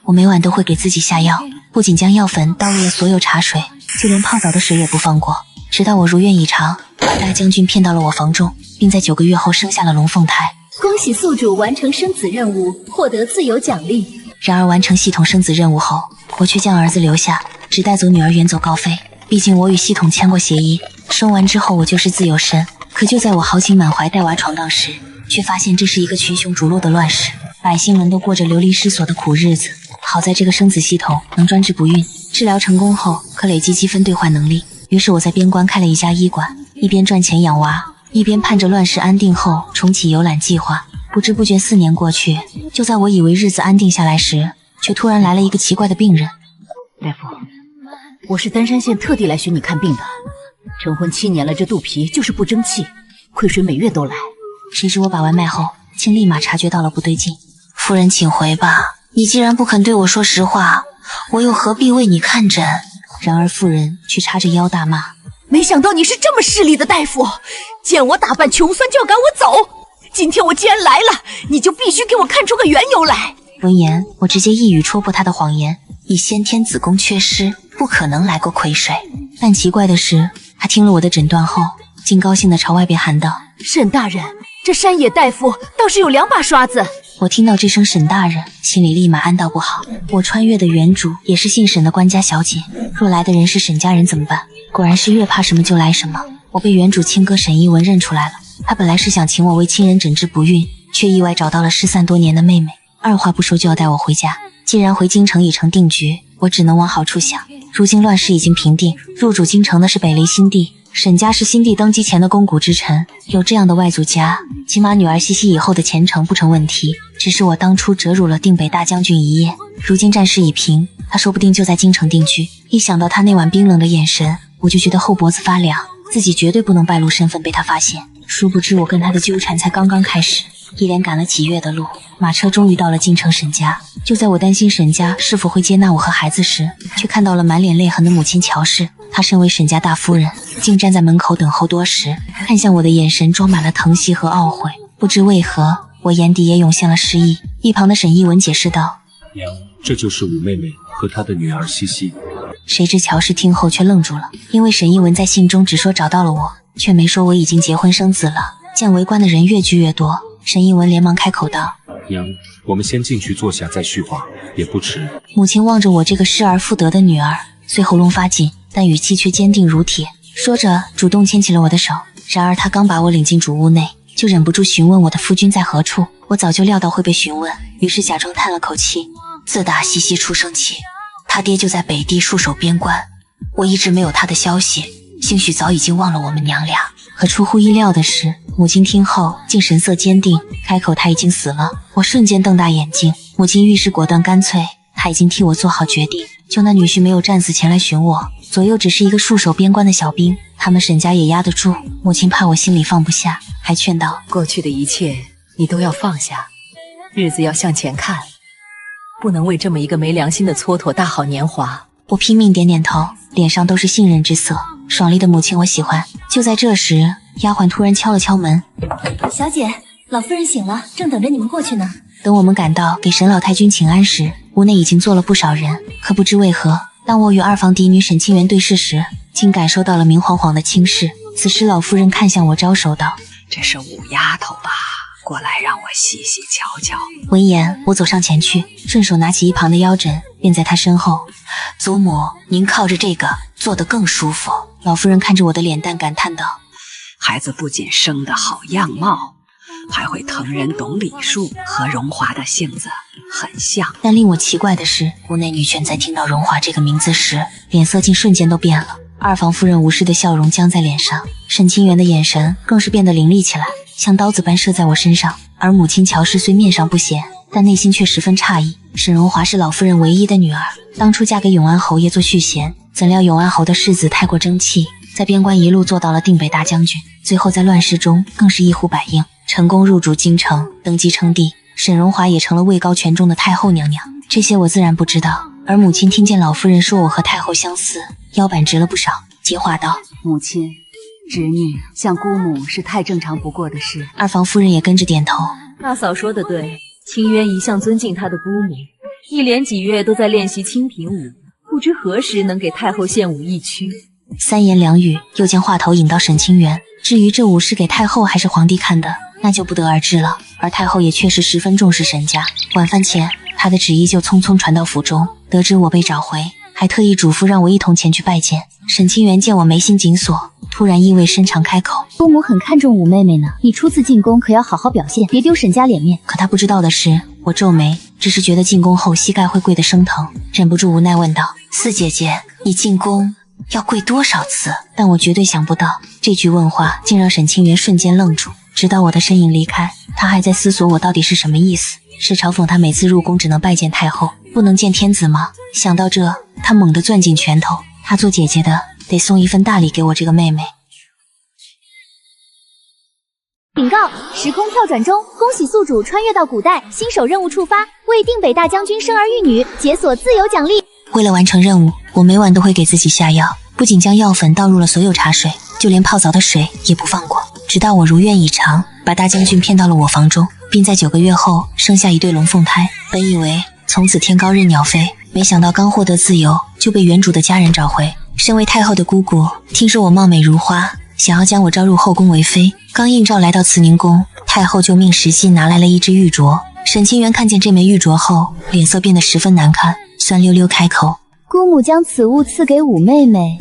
我每晚都会给自己下药，不仅将药粉倒入了所有茶水，就连泡澡的水也不放过，直到我如愿以偿，把大将军骗到了我房中，并在9个月后生下了龙凤胎。恭喜宿主完成生子任务，获得自由奖励。然而完成系统生子任务后，我却将儿子留下，只带走女儿远走高飞。毕竟我与系统签过协议，生完之后我就是自由身。可就在我豪情满怀带娃闯荡时，却发现这是一个群雄逐鹿的乱世，百姓们都过着流离失所的苦日子。好在这个生子系统能专治不孕，治疗成功后可累积积分兑换能力。于是我在边关开了一家医馆，一边赚钱养娃，一边盼着乱世安定后重启游览计划。不知不觉4年过去，就在我以为日子安定下来时，却突然来了一个奇怪的病人。大夫，我是丹山县特地来寻你看病的。成婚7年了，这肚皮就是不争气，亏水每月都来。谁知我把完脉后，竟立马察觉到了不对劲。夫人请回吧，你既然不肯对我说实话，我又何必为你看诊？然而妇人却叉着腰大骂：没想到你是这么势利的大夫，见我打扮穷酸就要赶我走。今天我既然来了，你就必须给我看出个缘由来。闻言，我直接一语戳破他的谎言：以先天子宫缺失，不可能来过癸水。但奇怪的是，他听了我的诊断后，竟高兴地朝外边喊道：沈大人，这山野大夫倒是有2把刷子。我听到这声沈大人，心里立马暗道不好。我穿越的原主也是姓沈的官家小姐，若来的人是沈家人怎么办？果然是越怕什么就来什么。我被原主亲哥沈一文认出来了，他本来是想请我为亲人诊治不孕，却意外找到了失散多年的妹妹，二话不说就要带我回家。既然回京城已成定局，我只能往好处想。如今乱世已经平定，入主京城的是北雷新帝，沈家是新帝登基前的肱骨之臣，有这样的外祖家，起码女儿西西以后的前程不成问题。只是我当初折辱了定北大将军一夜，如今战事已平，他说不定就在京城定居。一想到他那晚冰冷的眼神，我就觉得后脖子发凉，自己绝对不能败露身份被他发现。殊不知我跟他的纠缠才刚刚开始，一连赶了几月的路，马车终于到了京城沈家。就在我担心沈家是否会接纳我和孩子时，却看到了满脸泪痕的母亲乔氏。她身为沈家大夫人，竟站在门口等候多时，看向我的眼神装满了疼惜和懊悔。不知为何，我眼底也涌现了诗意。一旁的沈一文解释道：娘，这就是五妹妹和她的女儿西西。谁知乔氏听后却愣住了，因为沈一文在信中只说找到了我，却没说我已经结婚生子了。见围观的人越聚越多，沈一文连忙开口道：娘，我们先进去坐下再叙话，也不迟。母亲望着我这个失而复得的女儿，虽喉咙发紧，但语气却坚定如铁，说着主动牵起了我的手。然而她刚把我领进主屋内，就忍不住询问我的夫君在何处。我早就料到会被询问，于是假装叹了口气：自打西西出生起，他爹就在北地戍守边关，我一直没有他的消息，兴许早已经忘了我们娘俩。可出乎意料的是，母亲听后竟神色坚定，开口他已经死了。我瞬间瞪大眼睛，母亲遇事果断干脆，她已经替我做好决定。就那女婿没有战死前来寻我，左右只是一个戍守边关的小兵，他们沈家也压得住。母亲怕我心里放不下，还劝道：过去的一切你都要放下，日子要向前看，不能为这么一个没良心的蹉跎大好年华。我拼命点点头，脸上都是信任之色。爽利的母亲我喜欢。就在这时，丫鬟突然敲了敲门：小姐，老夫人醒了，正等着你们过去呢。等我们赶到给沈老太君请安时，屋内已经坐了不少人。可不知为何，当我与二房嫡女沈清源对视时，竟感受到了明晃晃的轻视。此时老夫人看向我招手道：这是五丫头吧？过来让我细细瞧瞧。闻言，我走上前去，顺手拿起一旁的腰枕，便在她身后：祖母，您靠着这个坐得更舒服。老夫人看着我的脸蛋感叹道：孩子不仅生得好样貌，还会疼人懂礼数，和荣华的性子很像。但令我奇怪的是，屋内女眷在听到荣华这个名字时，脸色竟瞬间都变了。二房夫人无视的笑容僵在脸上，沈清源的眼神更是变得凌厉起来，像刀子般射在我身上。而母亲乔氏虽面上不显，但内心却十分诧异。沈荣华是老夫人唯一的女儿，当初嫁给永安侯爷做续弦，怎料永安侯的世子太过争气，在边关一路做到了定北大将军，最后在乱世中更是一呼百应，成功入主京城，登基称帝。沈荣华也成了位高权重的太后娘娘。这些我自然不知道，而母亲听见老夫人说我和太后相似，腰板直了不少，接话道：母亲，侄女像姑母是太正常不过的事。二房夫人也跟着点头。大嫂说的对，清渊一向尊敬她的姑母，一连几月都在练习清平舞，不知何时能给太后献舞一曲。三言两语又将话头引到沈清源。至于这舞是给太后还是皇帝看的，那就不得而知了。而太后也确实十分重视沈家。晚饭前，她的旨意就匆匆传到府中，得知我被找回，还特意嘱咐让我一同前去拜见。沈清源见我眉心紧锁，突然意味深长开口：“姑母很看重五妹妹呢，你初次进宫可要好好表现，别丢沈家脸面。”可他不知道的是，我皱眉，只是觉得进宫后膝盖会跪得生疼，忍不住无奈问道：“四姐姐，你进宫要跪多少次？”但我绝对想不到，这句问话竟让沈清源瞬间愣住。直到我的身影离开，他还在思索我到底是什么意思，是嘲讽他每次入宫只能拜见太后，不能见天子吗？想到这，他猛地攥紧拳头，他做姐姐的得送一份大礼给我这个妹妹。禀告，时空跳转中，恭喜宿主穿越到古代，新手任务触发，为定北大将军生儿育女，解锁自由奖励。为了完成任务，我每晚都会给自己下药，不仅将药粉倒入了所有茶水，就连泡澡的水也不放过，直到我如愿以偿，把大将军骗到了我房中，并在9个月后生下一对龙凤胎。本以为从此天高任鸟飞，没想到刚获得自由就被原主的家人找回。身为太后的姑姑，听说我貌美如花，想要将我招入后宫为妃。刚应召来到慈宁宫，太后就命石溪拿来了一只玉镯。沈清源看见这枚玉镯后，脸色变得十分难看，酸溜溜开口：“姑母将此物赐给五妹妹，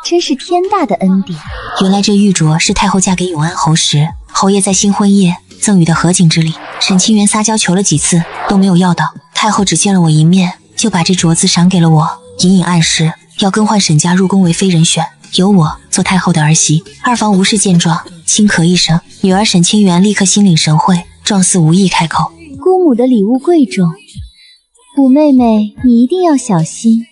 真是天大的恩典。”原来这玉镯是太后嫁给永安侯时，侯爷在新婚夜赠予的合卺之礼。沈清源撒娇求了几次都没有要到，太后只见了我一面，就把这镯子赏给了我，隐隐暗示要更换沈家入宫为妃人选，由我做太后的儿媳。二房吴氏见状，轻咳一声，女儿沈清源立刻心领神会，状似无意开口：“姑母的礼物贵重，五妹妹你一定要小心，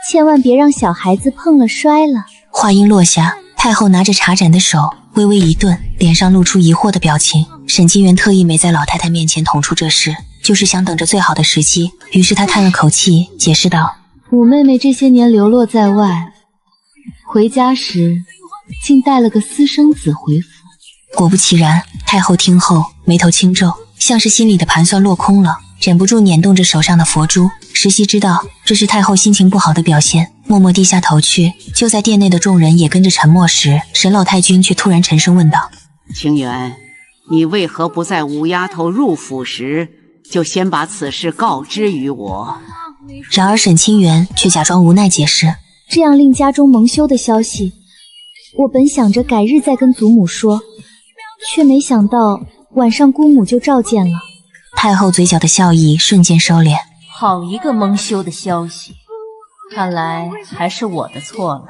千万别让小孩子碰了摔了。”话音落下，太后拿着茶盏的手微微一顿，脸上露出疑惑的表情。沈清源特意没在老太太面前捅出这事，就是想等着最好的时机。于是他叹了口气，解释道：“五妹妹这些年流落在外，回家时竟带了个私生子回府。”果不其然，太后听后眉头轻皱，像是心里的盘算落空了，忍不住捻动着手上的佛珠。石溪知道这是太后心情不好的表现，默默低下头去。就在殿内的众人也跟着沉默时，沈老太君却突然沉声问道：“清源，你为何不在五丫头入府时就先把此事告知于我？”然而沈清源却假装无奈解释：“这样令家中蒙羞的消息，我本想着改日再跟祖母说，却没想到晚上姑母就召见了。”太后嘴角的笑意瞬间收敛。好一个蒙羞的消息，看来还是我的错了，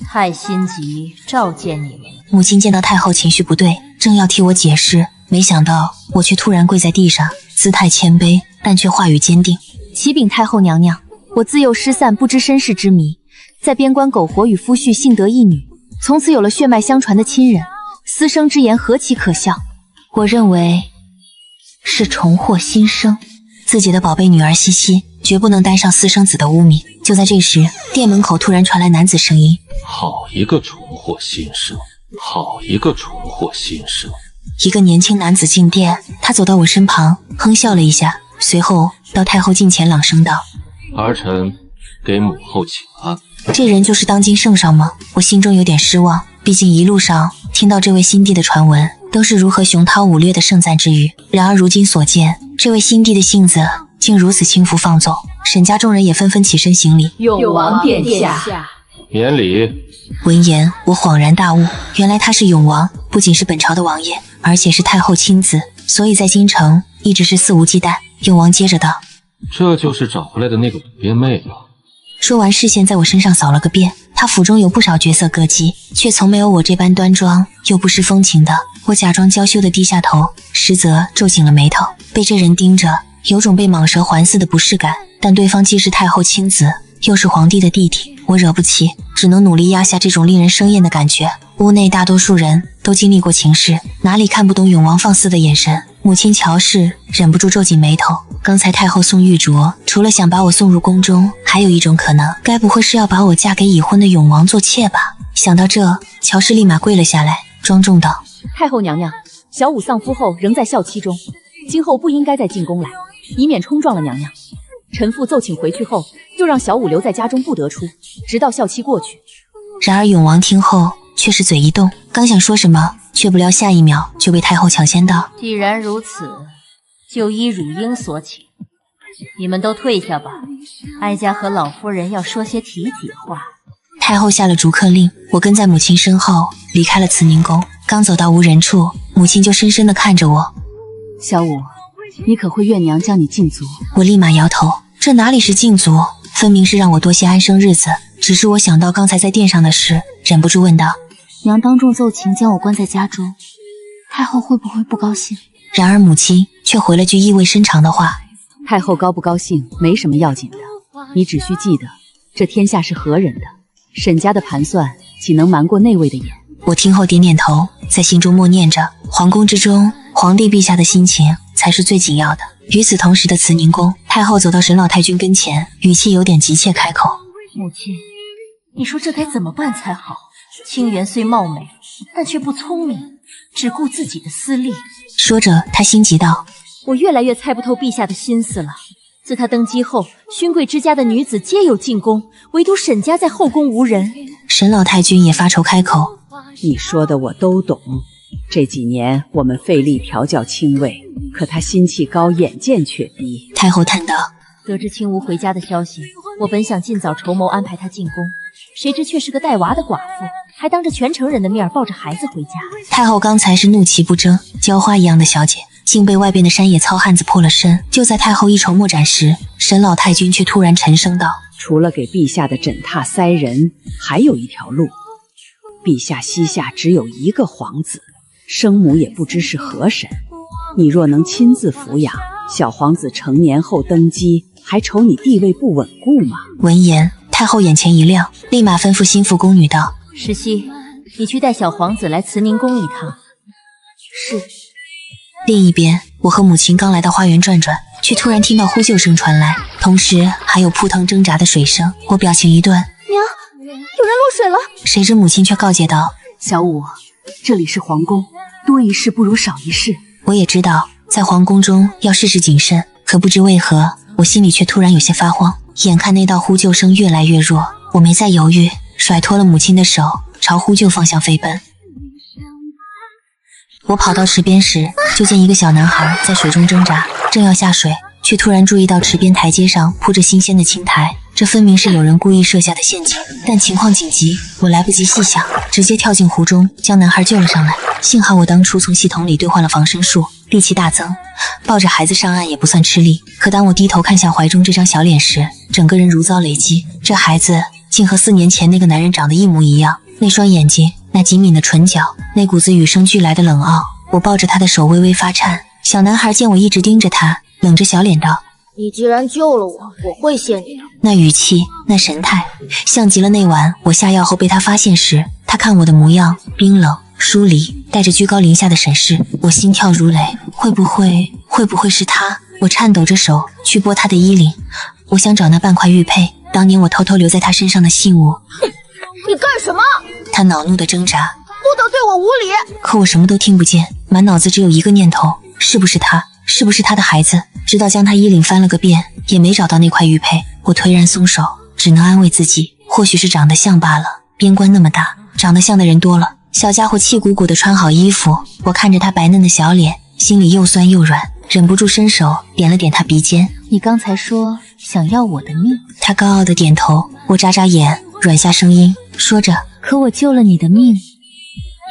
太心急召见你们。母亲见到太后情绪不对，正要替我解释，没想到我却突然跪在地上，姿态谦卑，但却话语坚定：“启禀太后娘娘，我自幼失散，不知身世之谜，在边关苟活，与夫婿幸得一女，从此有了血脉相传的亲人，私生之言何其可笑？我认为是重获新生。自己的宝贝女儿西西绝不能担上私生子的污名。”就在这时，店门口突然传来男子声音：“好一个重获新生，好一个重获新生。”一个年轻男子进店，他走到我身旁，哼笑了一下，随后到太后近前朗声道：“儿臣给母后请安。”这人就是当今圣上吗？我心中有点失望，毕竟一路上听到这位新帝的传闻，都是如何雄韬武略的盛赞之语。然而如今所见，这位新帝的性子竟如此轻浮放纵。沈家众人也纷纷起身行礼：“永王殿下。”免礼。闻言，我恍然大悟，原来他是永王，不仅是本朝的王爷，而且是太后亲子，所以在京城一直是肆无忌惮。永王接着道：“这就是找回来的那个本编妹了。”说完，视线在我身上扫了个遍。他府中有不少绝色歌姬，却从没有我这般端庄又不失风情的。我假装娇羞的低下头，实则皱紧了眉头。被这人盯着，有种被蟒蛇环似的不适感。但对方既是太后亲子，又是皇帝的弟弟，我惹不起，只能努力压下这种令人生厌的感觉。屋内大多数人都经历过情事，哪里看不懂永王放肆的眼神。母亲乔氏忍不住皱紧眉头，刚才太后送玉镯，除了想把我送入宫中，还有一种可能，该不会是要把我嫁给已婚的永王做妾吧？想到这，乔氏立马跪了下来，庄重道：“太后娘娘，小五丧夫后仍在孝期中，今后不应该再进宫来，以免冲撞了娘娘。”臣妇奏请回去后，就让小五留在家中不得出，直到校期过去。然而永王听后却是嘴一动，刚想说什么，却不料下一秒就被太后抢先道：既然如此，就依汝英所请，你们都退下吧。哀家和老夫人要说些体己话。太后下了逐客令，我跟在母亲身后离开了慈宁宫。刚走到无人处，母亲就深深地看着我。小五，你可会愿娘将你禁足？我立马摇头，这哪里是禁足，分明是让我多些安生日子。只是我想到刚才在殿上的事，忍不住问道：娘当众奏请将我关在家中，太后会不会不高兴？然而母亲却回了句意味深长的话：太后高不高兴没什么要紧的，你只需记得这天下是何人的，沈家的盘算岂能瞒过内卫的眼？我听后点点头，在心中默念着，皇宫之中皇帝陛下的心情才是最紧要的。与此同时的慈宁宫，太后走到沈老太君跟前，语气有点急切开口：母亲，你说这该怎么办才好？清源虽貌美，但却不聪明，只顾自己的私利。说着她心急道：我越来越猜不透陛下的心思了。自他登基后，勋贵之家的女子皆有进宫，唯独沈家在后宫无人。沈老太君也发愁开口：你说的我都懂，这几年我们费力调教清卫，可他心气高，眼见却低。太后叹道：得知清无回家的消息，我本想尽早筹谋安排他进宫，谁知却是个带娃的寡妇，还当着全城人的面抱着孩子回家。太后刚才是怒其不争，浇花一样的小姐，竟被外边的山野糙汉子破了身。就在太后一筹莫展时，沈老太君却突然沉声道：除了给陛下的枕榻塞人，还有一条路。陛下膝下只有一个皇子，生母也不知是何神。你若能亲自抚养，小皇子成年后登基，还愁你地位不稳固吗？闻言，太后眼前一亮，立马吩咐心腹宫女道：石溪，你去带小皇子来慈宁宫一趟。是。另一边，我和母亲刚来到花园转转，却突然听到呼救声传来，同时还有扑腾挣扎的水声。我表情一顿：娘，有人落水了。谁知母亲却告诫道：小五，这里是皇宫，多一事不如少一事。我也知道在皇宫中要事事谨慎，可不知为何我心里却突然有些发慌。眼看那道呼救声越来越弱，我没再犹豫，甩脱了母亲的手，朝呼救方向飞奔。我跑到池边时，就见一个小男孩在水中挣扎，正要下水，却突然注意到池边台阶上铺着新鲜的青苔，这分明是有人故意设下的陷阱。但情况紧急，我来不及细想，直接跳进湖中将男孩救了上来。幸好我当初从系统里兑换了防身术，力气大增，抱着孩子上岸也不算吃力。可当我低头看向怀中这张小脸时，整个人如遭雷击。这孩子竟和4年前那个男人长得一模一样，那双眼睛，那紧抿的唇角，那股子与生俱来的冷傲。我抱着他的手微微发颤。小男孩见我一直盯着他，冷着小脸道：你既然救了我，我会谢你的。那语气，那神态，像极了那晚我下药后被他发现时，他看我的模样，冰冷疏离，带着居高临下的审视。我心跳如雷，会不会是他？我颤抖着手去拨他的衣领，我想找那半块玉佩，当年我偷偷留在他身上的信物。你干什么？他恼怒的挣扎，不得对我无礼！可我什么都听不见，满脑子只有一个念头：是不是他？是不是他的孩子？直到将他衣领翻了个遍，也没找到那块玉佩。我颓然松手，只能安慰自己，或许是长得像罢了。边关那么大，长得像的人多了。小家伙气鼓鼓的穿好衣服，我看着他白嫩的小脸，心里又酸又软，忍不住伸手点了点他鼻尖。你刚才说想要我的命？他高傲的点头。我眨眨眼，软下声音说着：可我救了你的命，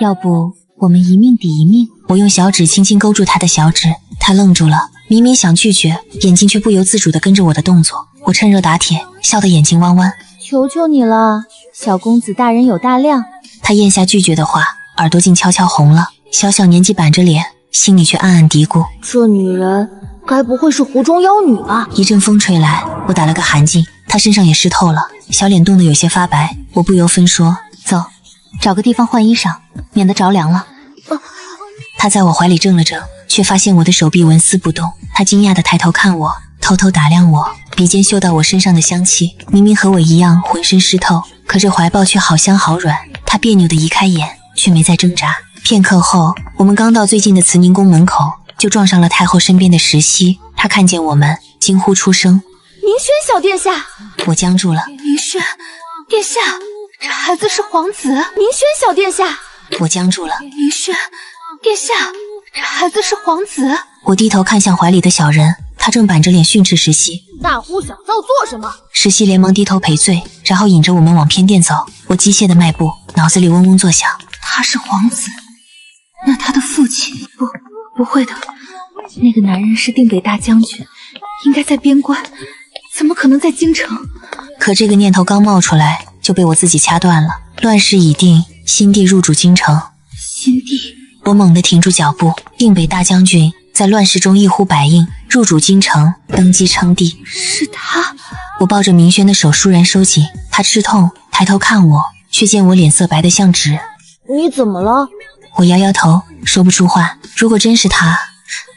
要不我们一命抵一命？我用小指轻轻勾住他的小指，他愣住了，明明想拒绝，眼睛却不由自主地跟着我的动作。我趁热打铁，笑得眼睛弯弯。求求你了，小公子大人有大量。他咽下拒绝的话，耳朵竟悄悄红了。小小年纪板着脸，心里却暗暗嘀咕：这女人该不会是湖中妖女吧？一阵风吹来，我打了个寒噤，她身上也湿透了，小脸冻得有些发白。我不由分说：走，找个地方换衣裳，免得着凉了。他在我怀里怔了怔，却发现我的手臂纹丝不动。他惊讶地抬头看我，偷偷打量我，鼻尖嗅到我身上的香气，明明和我一样浑身湿透，可这怀抱却好香好软。他别扭地移开眼，却没再挣扎。片刻后，我们刚到最近的慈宁宫门口，就撞上了太后身边的石溪。她看见我们，惊呼出声：明轩小殿下，我僵住了。明轩殿下，这孩子是皇子。明轩小殿下，我僵住了。明轩殿下，这孩子是皇子。我低头看向怀里的小人，他正板着脸训斥石溪。大呼小噪做什么？石溪连忙低头赔罪，然后引着我们往偏殿走。我机械的迈步，脑子里嗡嗡作响。他是皇子，那他的父亲不会的，那个男人是定北大将军，应该在边关，怎么可能在京城？可这个念头刚冒出来，就被我自己掐断了。乱世已定，新帝入主京城。新帝，我猛地停住脚步。定北大将军在乱世中一呼百应，入主京城，登基称帝。是他。我抱着明轩的手倏然收紧，他吃痛，抬头看我，却见我脸色白得像纸。你怎么了？我摇摇头，说不出话。如果真是他，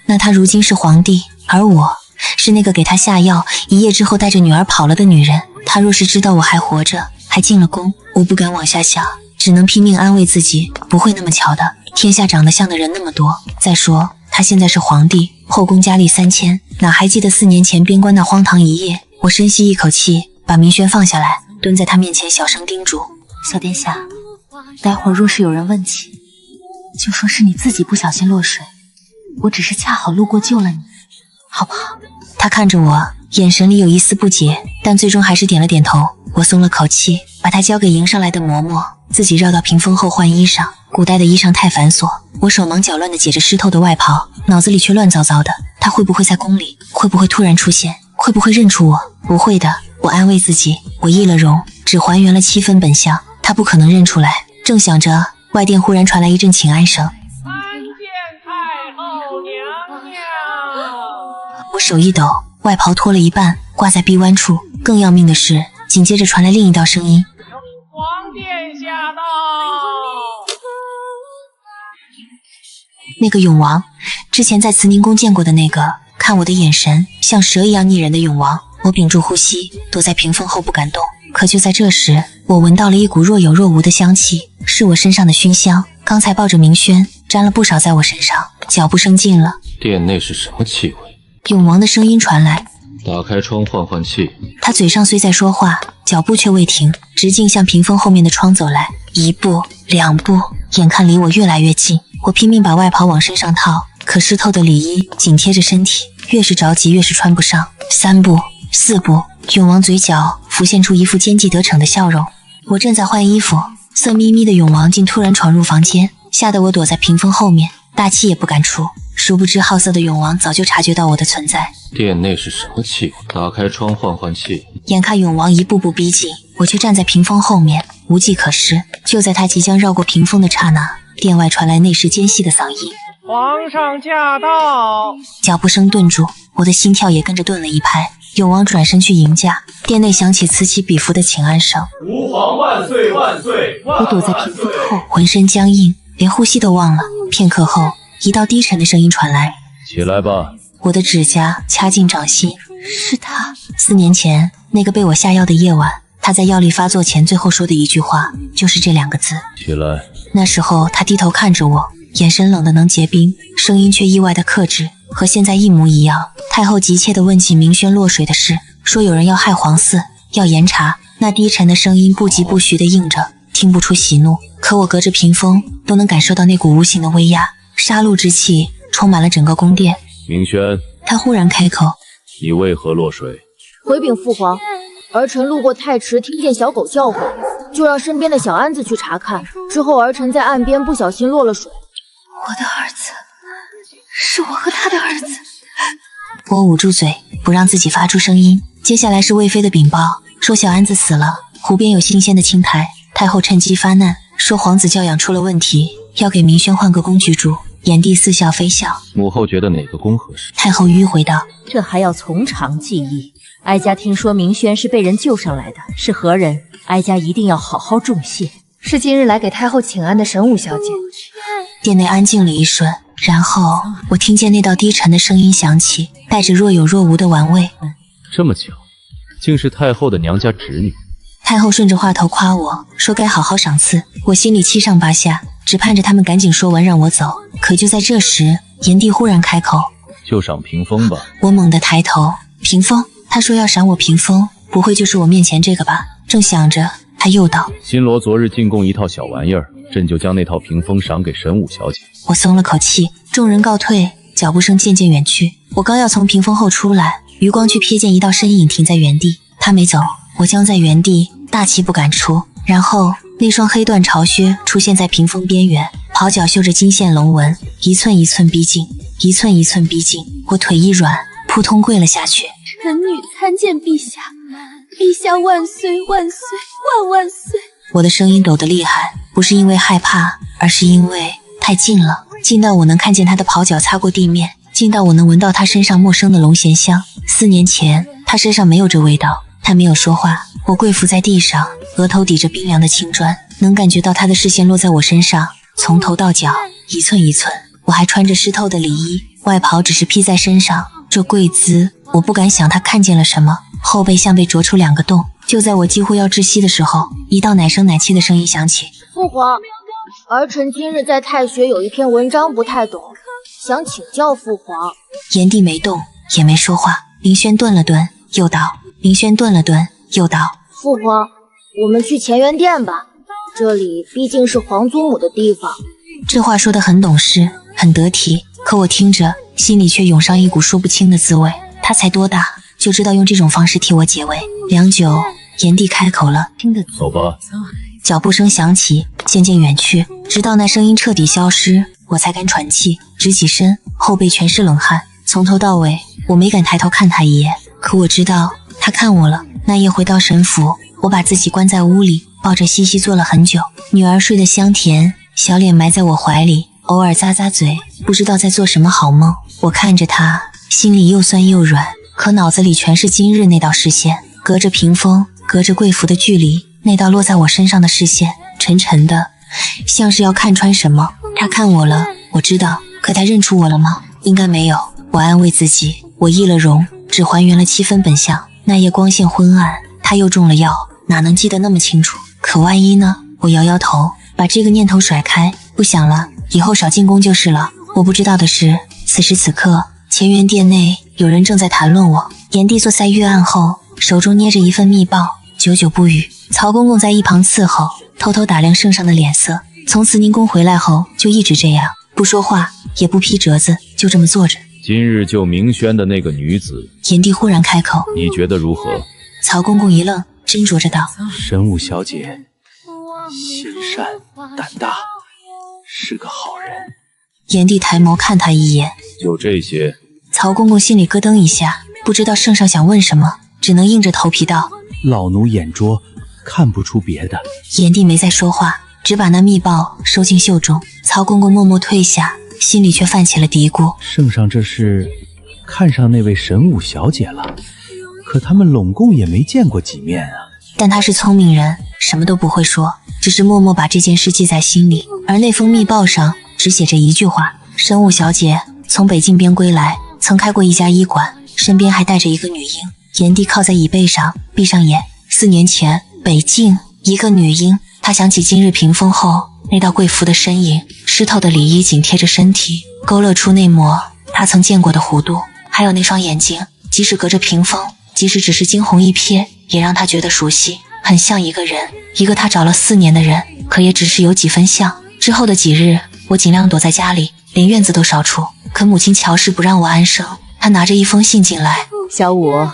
那他如今是皇帝，而我是那个给他下药，一夜之后带着女儿跑了的女人。他若是知道我还活着，还进了宫，我不敢往下想，只能拼命安慰自己，不会那么巧的。天下长得像的人那么多。再说他现在是皇帝，后宫佳丽3000，哪还记得4年前边关那荒唐一夜？我深吸一口气，把明轩放下来，蹲在他面前小声叮嘱：小殿下，待会儿若是有人问起，就说是你自己不小心落水，我只是恰好路过救了你，好不好？他看着我，眼神里有一丝不解，但最终还是点了点头。我松了口气，把他交给迎上来的嬷嬷，自己绕到屏风后换衣裳。古代的衣裳太繁琐，我手忙脚乱地解着湿透的外袍，脑子里却乱糟糟的。他会不会在宫里？会不会突然出现？会不会认出我？不会的，我安慰自己。我易了容，只还原了7分本相，他不可能认出来。正想着，外殿忽然传来一阵请安声。参见太后娘娘。我手一抖，外袍脱了一半，挂在臂弯处。更要命的是，紧接着传来另一道声音：皇殿下到。那个永王，之前在慈宁宫见过的那个，看我的眼神像蛇一样逆人的永王。我屏住呼吸，躲在屏风后不敢动。可就在这时，我闻到了一股若有若无的香气，是我身上的熏香。刚才抱着明轩，沾了不少在我身上。脚步声近了，殿内是什么气味？永王的声音传来：打开窗换换气。他嘴上虽在说话，脚步却未停，直径向屏风后面的窗走来。1步2步，眼看离我越来越近。我拼命把外袍往身上套，可湿透的里衣紧贴着身体，越是着急越是穿不上。3步4步，永王嘴角浮现出一副奸计得逞的笑容。我正在换衣服，色眯眯的永王竟突然闯入房间，吓得我躲在屏风后面，大气也不敢出。殊不知好色的永王早就察觉到我的存在。殿内是什么气味？打开窗换换气。眼看永王一步步逼近，我却站在屏风后面，无计可施。就在他即将绕过屏风的刹那，殿外传来内侍尖细的嗓音：皇上驾到！脚步声顿住，我的心跳也跟着顿了一拍。永王转身去迎驾，殿内响起此起彼伏的请安声：吾皇万岁万岁！我躲在屏风后，浑身僵硬，连呼吸都忘了。片刻后，一道低沉的声音传来：起来吧。我的指甲掐进掌心，是他。4年前那个被我下药的夜晚，他在药力发作前最后说的一句话就是这2个字：起来。那时候他低头看着我，眼神冷得能结冰，声音却意外的克制，和现在一模一样。太后急切地问起明轩落水的事，说有人要害皇嗣，要严查。那低沉的声音不疾不徐地应着，听不出喜怒，可我隔着屏风都能感受到那股无形的威压，杀戮之气充满了整个宫殿。明轩，他忽然开口：你为何落水？回禀父皇，儿臣路过太池，听见小狗叫唤，就让身边的小安子去查看。之后儿臣在岸边不小心落了水。我的儿子，是我和他的儿子。我捂住嘴，不让自己发出声音。接下来是魏妃的禀报，说小安子死了，湖边有新鲜的青苔。太后趁机发难，说皇子教养出了问题，要给明轩换个宫居住。炎帝似笑非笑。母后觉得哪个宫合适？太后迂回道：这还要从长计议。哀家听说明轩是被人救上来的，是何人？哀家一定要好好重谢。是今日来给太后请安的神武小姐。殿内安静了一瞬，然后我听见那道低沉的声音响起，带着若有若无的玩味。这么巧，竟是太后的娘家侄女。太后顺着话头夸我说该好好赏赐，我心里七上八下，只盼着他们赶紧说完让我走。可就在这时，炎帝忽然开口：就赏屏风吧。我猛地抬头，屏风，他说要赏我屏风，不会就是我面前这个吧？正想着，他又道：新罗昨日进贡一套小玩意儿，朕就将那套屏风赏给神武小姐。我松了口气，众人告退，脚步声渐渐远去。我刚要从屏风后出来，余光却瞥见一道身影停在原地，他没走，我僵在原地，大气不敢出。然后那双黑缎朝靴出现在屏风边缘，袍角绣着金线龙纹，一寸一寸逼近，一寸一寸逼近。我腿一软，扑通跪了下去。臣女参见陛下，陛下万岁万岁万万岁！我的声音抖得厉害，不是因为害怕，而是因为太近了，近到我能看见他的袍角擦过地面，近到我能闻到他身上陌生的龙涎香。4年前，他身上没有这味道。他没有说话，我跪伏在地上，额头抵着冰凉的青砖，能感觉到他的视线落在我身上，从头到脚，一寸一寸。我还穿着湿透的里衣，外袍只是披在身上，这跪姿，我不敢想他看见了什么。后背像被啄出2个洞。就在我几乎要窒息的时候，一道奶声奶气的声音响起：父皇，儿臣今日在太学有一篇文章不太懂，想请教父皇。炎帝没动，也没说话。林轩顿了顿，又道：林轩顿了顿，又道：父皇，我们去乾元殿吧，这里毕竟是皇祖母的地方。这话说得很懂事，很得体，可我听着，心里却涌上一股说不清的滋味。他才多大，就知道用这种方式替我解围。良久，炎帝开口了：听得走吧。脚步声响起，渐渐远去，直到那声音彻底消失，我才敢喘气，直起身，后背全是冷汗。从头到尾，我没敢抬头看他一眼，可我知道他看我了。那夜回到神府，我把自己关在屋里，抱着西西坐了很久。女儿睡得香甜，小脸埋在我怀里，偶尔咂咂嘴，不知道在做什么好梦。我看着她，心里又酸又软，可脑子里全是今日那道视线，隔着屏风，隔着贵服的距离，那道落在我身上的视线，沉沉的，像是要看穿什么。她看我了，我知道，可她认出我了吗？应该没有。我安慰自己，我易了容，只还原了7分本相。那夜光线昏暗，她又中了药，哪能记得那么清楚？可万一呢？我摇摇头，把这个念头甩开，不想了，以后少进宫就是了。我不知道的是，此时此刻，乾元殿内有人正在谈论我。炎帝坐在御案后，手中捏着一份密报，久久不语。曹公公在一旁伺候，偷偷打量圣上的脸色。从慈宁宫回来后，就一直这样，不说话，也不批折子，就这么坐着。今日救明轩的那个女子，炎帝忽然开口：你觉得如何？曹公公一愣，斟酌着道：神武小姐心善胆大，是个好人。炎帝抬眸看他一眼，就这些。曹公公心里咯噔一下，不知道圣上想问什么，只能硬着头皮道：老奴眼拙，看不出别的。炎帝没再说话，只把那密报收进袖中。曹公公默默退下，心里却泛起了嘀咕：圣上这是看上那位神武小姐了，可他们拢共也没见过几面啊。但他是聪明人，什么都不会说，只是默默把这件事记在心里。而那封密报上只写着一句话：神武小姐从北境边归来，曾开过一家医馆，身边还带着一个女婴。炎帝靠在椅背上，闭上眼。4年前，北境一个女婴。他想起今日屏风后那道贵妇的身影，湿透的里衣紧贴着身体，勾勒出那抹他曾见过的弧度，还有那双眼睛，即使隔着屏风，即使只是惊鸿一瞥，也让他觉得熟悉，很像一个人，一个他找了4年的人，可也只是有几分像。之后的几日，我尽量躲在家里，连院子都少出。可母亲乔氏不让我安生，她拿着一封信进来：小五，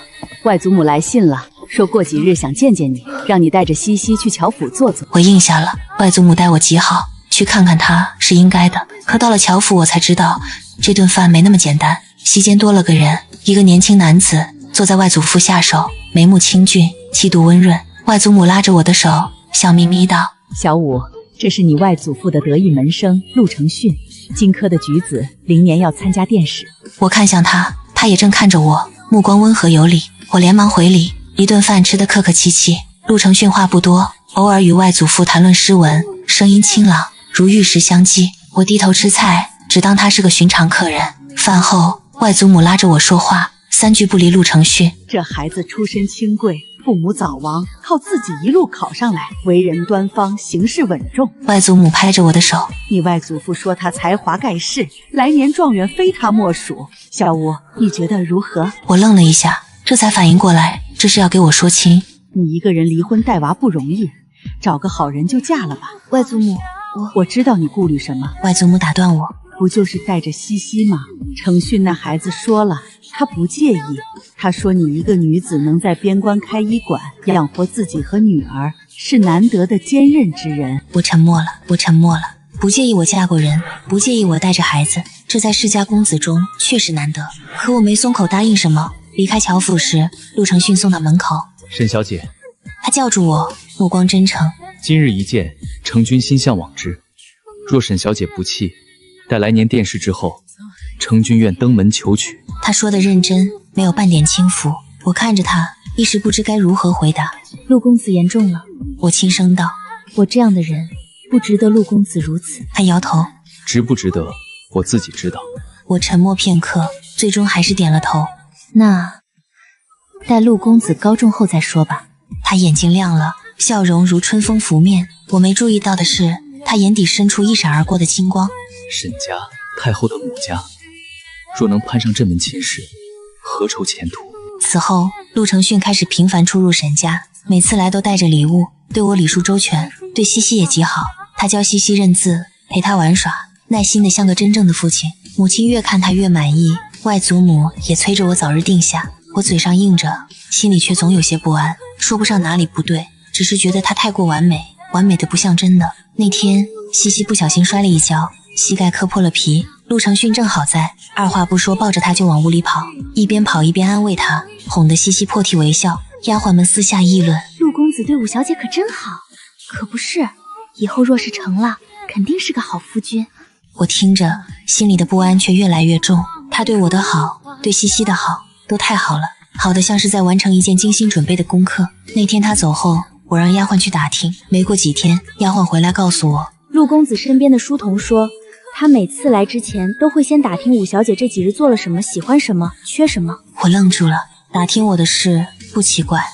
外祖母来信了，说过几日想见见你，让你带着西西去乔府坐坐。我应下了，外祖母待我极好，去看看她是应该的。可到了乔府，我才知道这顿饭没那么简单。席间多了个人，一个年轻男子坐在外祖父下手，眉目清俊，气度温润。外祖母拉着我的手，笑眯眯道：小五，这是你外祖父的得意门生陆承训，荆轲的举子，明年要参加殿试。我看向他，他也正看着我，目光温和有礼。我连忙回礼，一顿饭吃得客客气气。陆承训话不多，偶尔与外祖父谈论诗文，声音清朗，如玉石相击。我低头吃菜，只当他是个寻常客人。饭后，外祖母拉着我说话，3句不离陆承训：这孩子出身清贵，父母早亡，靠自己一路考上来，为人端方，行事稳重。外祖母拍着我的手：你外祖父说他才华盖世，来年状元非他莫属。小吴，你觉得如何？我愣了一下，这才反应过来，这是要给我说亲。你一个人离婚带娃不容易，找个好人就嫁了吧。外祖母，我知道你顾虑什么。外祖母打断我，不就是带着西西吗？程迅那孩子说了，他不介意。他说你一个女子能在边关开医馆，养活自己和女儿，是难得的坚韧之人。我沉默了，不介意我嫁过人，不介意我带着孩子，这在世家公子中确实难得。可我没松口答应什么。离开乔府时，陆承训送到门口。沈小姐，他叫住我，目光真诚。今日一见，承君心向往之。若沈小姐不弃，待来年殿试之后，承君愿登门求娶。他说的认真，没有半点轻浮。我看着他，一时不知该如何回答。陆公子言重了，我轻声道。我这样的人，不值得陆公子如此。他摇头。值不值得，我自己知道。我沉默片刻，最终还是点了头。那待陆公子高中后再说吧。他眼睛亮了，笑容如春风拂面。我没注意到的是，他眼底深处一闪而过的金光。沈家，太后的母家，若能攀上这门亲事，何愁前途？此后，陆承训开始频繁出入沈家，每次来都带着礼物，对我礼数周全，对西西也极好。他教西西认字，陪她玩耍，耐心的像个真正的父亲。母亲越看他越满意，外祖母也催着我早日定下。我嘴上应着，心里却总有些不安，说不上哪里不对，只是觉得他太过完美，完美的不像真的。那天，西西不小心摔了一跤，膝盖磕破了皮。陆承训正好在，二话不说抱着他就往屋里跑，一边跑一边安慰他，哄得西西破涕为笑。丫鬟们私下议论：陆公子对五小姐可真好，可不是，以后若是成了，肯定是个好夫君。我听着，心里的不安却越来越重。他对我的好，对西西的好，都太好了，好的像是在完成一件精心准备的功课。那天他走后，我让丫鬟去打听，没过几天，丫鬟回来告诉我，陆公子身边的书童说，他每次来之前都会先打听五小姐这几日做了什么，喜欢什么，缺什么。我愣住了，打听我的事不奇怪，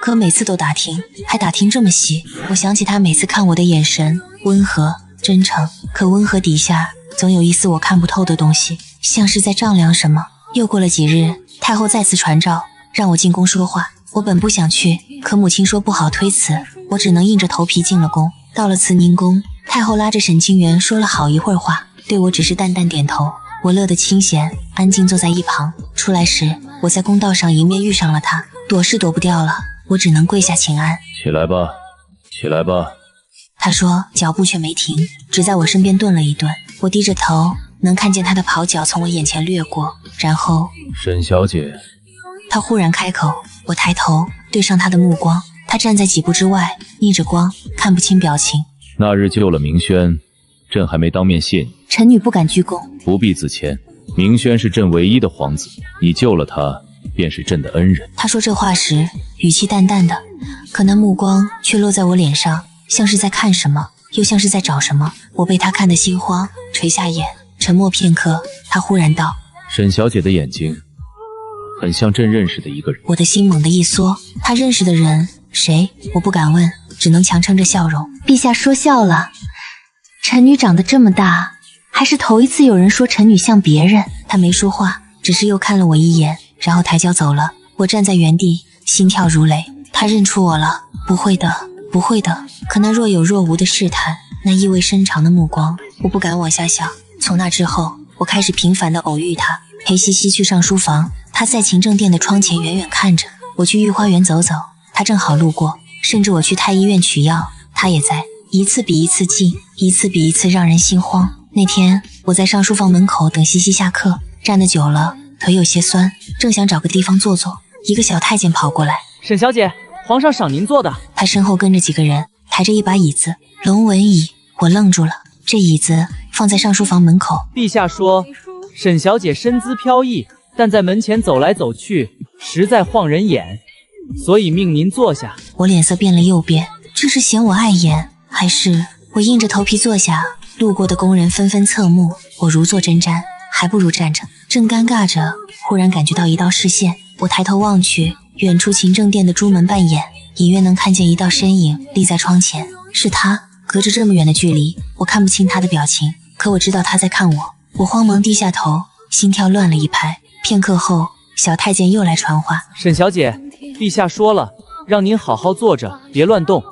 可每次都打听，还打听这么细。我想起他每次看我的眼神温和真诚，可温和底下总有一丝我看不透的东西，像是在丈量什么。又过了几日，太后再次传召，让我进宫说话。我本不想去，可母亲说不好推辞，我只能硬着头皮进了宫。到了慈宁宫，太后拉着沈清源说了好一会儿话，对我只是淡淡点头。我乐得清闲，安静坐在一旁。出来时，我在公道上迎面遇上了他，躲是躲不掉了，我只能跪下请安。起来吧，起来吧。他说，脚步却没停，只在我身边顿了一顿。我低着头，能看见他的袍角从我眼前掠过，然后，沈小姐。他忽然开口，我抬头对上他的目光，他站在几步之外，逆着光，看不清表情。那日救了明轩，朕还没当面谢你。臣女不敢鞠躬。不必自谦，明轩是朕唯一的皇子，你救了他，便是朕的恩人。他说这话时，语气淡淡的，可那目光却落在我脸上，像是在看什么，又像是在找什么。我被他看得心慌，垂下眼，沉默片刻。他忽然道：沈小姐的眼睛很像朕认识的一个人。我的心猛地一缩，他认识的人谁？我不敢问，只能强撑着笑容。陛下说笑了，臣女长得这么大，还是头一次有人说臣女像别人。他没说话，只是又看了我一眼，然后抬脚走了。我站在原地，心跳如雷。他认出我了？不会的，不会的。可那若有若无的试探，那意味深长的目光，我不敢往下想。从那之后，我开始频繁地偶遇他，陪西西去上书房。他在勤政殿的窗前远远看着我，去御花园走走，他正好路过。甚至我去太医院取药，他也在。一次比一次近，一次比一次让人心慌。那天我在上书房门口等西西下课，站得久了，腿有些酸，正想找个地方坐坐，一个小太监跑过来：沈小姐，皇上赏您坐的。他身后跟着几个人，抬着一把椅子，龙纹椅。我愣住了，这椅子放在上书房门口。陛下说，沈小姐身姿飘逸，但在门前走来走去，实在晃人眼，所以命您坐下。我脸色变了又变，这是嫌我碍眼，还是……我硬着头皮坐下。路过的工人纷纷侧目，我如坐针毡，还不如站着。正尴尬着，忽然感觉到一道视线，我抬头望去，远处勤政殿的朱门半掩，隐约能看见一道身影立在窗前。是他。隔着这么远的距离，我看不清他的表情，可我知道他在看我。我慌忙低下头，心跳乱了一拍。片刻后，小太监又来传话。沈小姐，陛下说了，让您好好坐着，别乱动。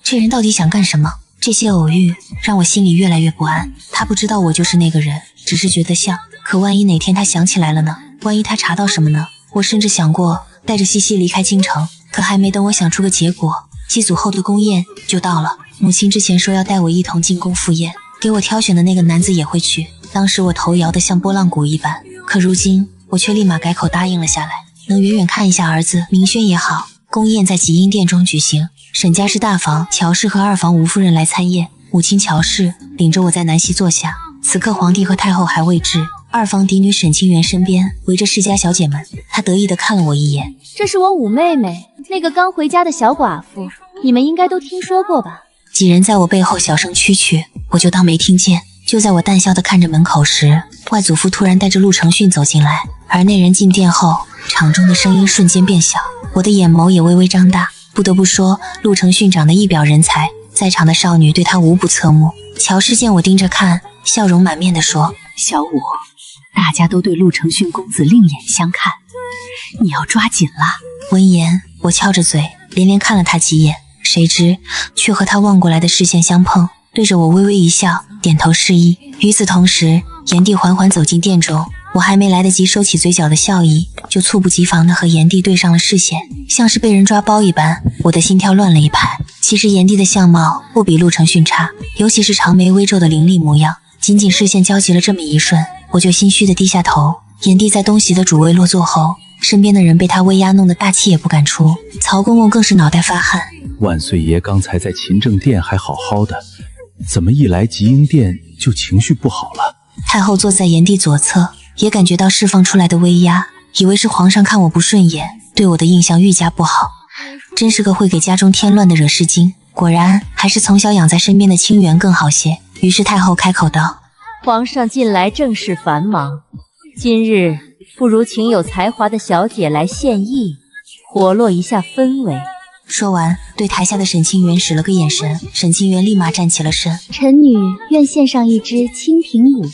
这人到底想干什么？这些偶遇让我心里越来越不安。他不知道我就是那个人，只是觉得像。可万一哪天他想起来了呢？万一他查到什么呢？我甚至想过带着西西离开京城，可还没等我想出个结果，祭祖后的宫宴就到了。母亲之前说要带我一同进宫赴宴，给我挑选的那个男子也会去。当时我头摇得像拨浪鼓一般，可如今我却立马改口答应了下来。能远远看一下儿子明轩也好。宫宴在吉英殿中举行，沈家是大房乔氏和二房吴夫人来参宴，母亲乔氏领着我在南席坐下。此刻皇帝和太后还未至，二房嫡女沈清源身边围着世家小姐们，她得意地看了我一眼。这是我五妹妹，那个刚回家的小寡妇，你们应该都听说过吧？几人在我背后小声蛐蛐，我就当没听见。就在我淡笑地看着门口时，外祖父突然带着陆承训走进来，而那人进殿后，场中的声音瞬间变小，我的眼眸也微微张大。不得不说，陆承训长得一表人才，在场的少女对他无不侧目。乔氏见我盯着看，笑容满面地说：“小五，大家都对陆承训公子另眼相看，你要抓紧了。”闻言，我翘着嘴，连连看了他几眼，谁知却和他望过来的视线相碰，对着我微微一笑，点头示意。与此同时，炎帝缓缓走进殿中，我还没来得及收起嘴角的笑意，就猝不及防地和炎帝对上了视线，像是被人抓包一般，我的心跳乱了一拍。其实炎帝的相貌不比陆承训差，尤其是长眉微皱的凌厉模样，仅仅视线交集了这么一瞬，我就心虚地低下头。炎帝在东席的主位落座后，身边的人被他威压弄得大气也不敢出，曹公公更是脑袋发汗。万岁爷刚才在勤政殿还好好的，怎么一来吉英殿就情绪不好了？太后坐在炎帝左侧，也感觉到释放出来的威压，以为是皇上看我不顺眼，对我的印象愈加不好。真是个会给家中添乱的惹事精，果然还是从小养在身边的清源更好些。于是太后开口道：“皇上近来政事繁忙，今日不如请有才华的小姐来献艺，活络一下氛围。”说完，对台下的沈清源使了个眼神，沈清源立马站起了身：“臣女愿献上一支清平舞。”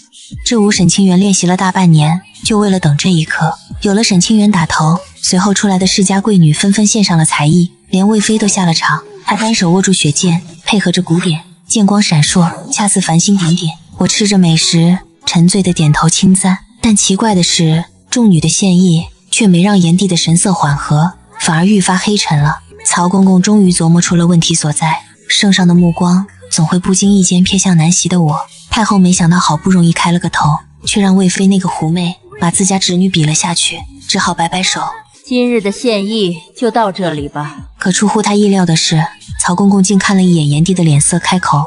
这舞沈清源练习了大半年，就为了等这一刻。有了沈清源打头，随后出来的世家贵女纷纷献上了才艺，连魏妃都下了场。她单手握住雪剑，配合着鼓点，剑光闪烁，恰似繁星点点。我吃着美食，沉醉的点头轻赞。但奇怪的是，众女的献艺却没让炎帝的神色缓和，反而愈发黑沉了。曹公公终于琢磨出了问题所在，圣上的目光总会不经意间瞥向南席的我。太后没想到好不容易开了个头，却让魏妃那个狐媚把自家侄女比了下去，只好摆摆手：“今日的献艺就到这里吧。”可出乎他意料的是，曹公公竟看了一眼炎帝的脸色，开口：“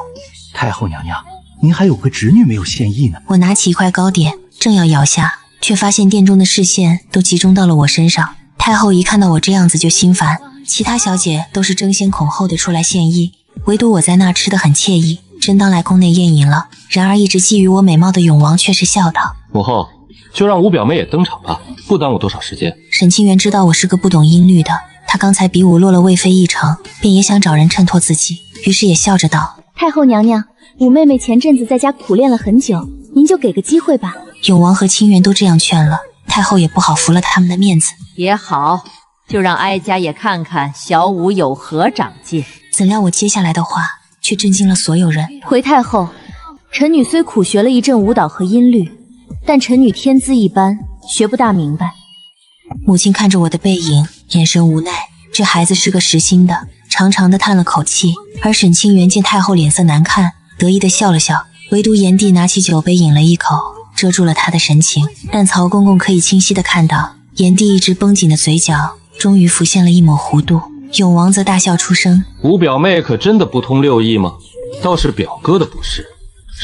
太后娘娘，您还有个侄女没有献艺呢。”我拿起一块糕点，正要咬下，却发现殿中的视线都集中到了我身上。太后一看到我这样子就心烦，其他小姐都是争先恐后的出来献艺，唯独我在那吃得很惬意，真当来宫内宴饮了。然而一直觊觎我美貌的永王却是笑道：“母后，就让五表妹也登场吧，不耽误多少时间。”沈清源知道我是个不懂音律的，他刚才比武落了魏妃一城，便也想找人衬托自己，于是也笑着道：“太后娘娘，五妹妹前阵子在家苦练了很久，您就给个机会吧。”永王和清源都这样劝了，太后也不好服了他们的面子。也好，就让哀家也看看小五有何长进。怎料我接下来的话却震惊了所有人。回太后，臣女虽苦学了一阵舞蹈和音律，但臣女天资一般，学不大明白。母亲看着我的背影，眼神无奈。这孩子是个实心的，长长的叹了口气。而沈清源见太后脸色难看，得意地笑了笑，唯独炎帝拿起酒杯饮了一口，遮住了他的神情。但曹公公可以清晰地看到，炎帝一直绷紧的嘴角终于浮现了一抹弧度。永王则大笑出声：“五表妹可真的不通六艺吗？倒是表哥的不是，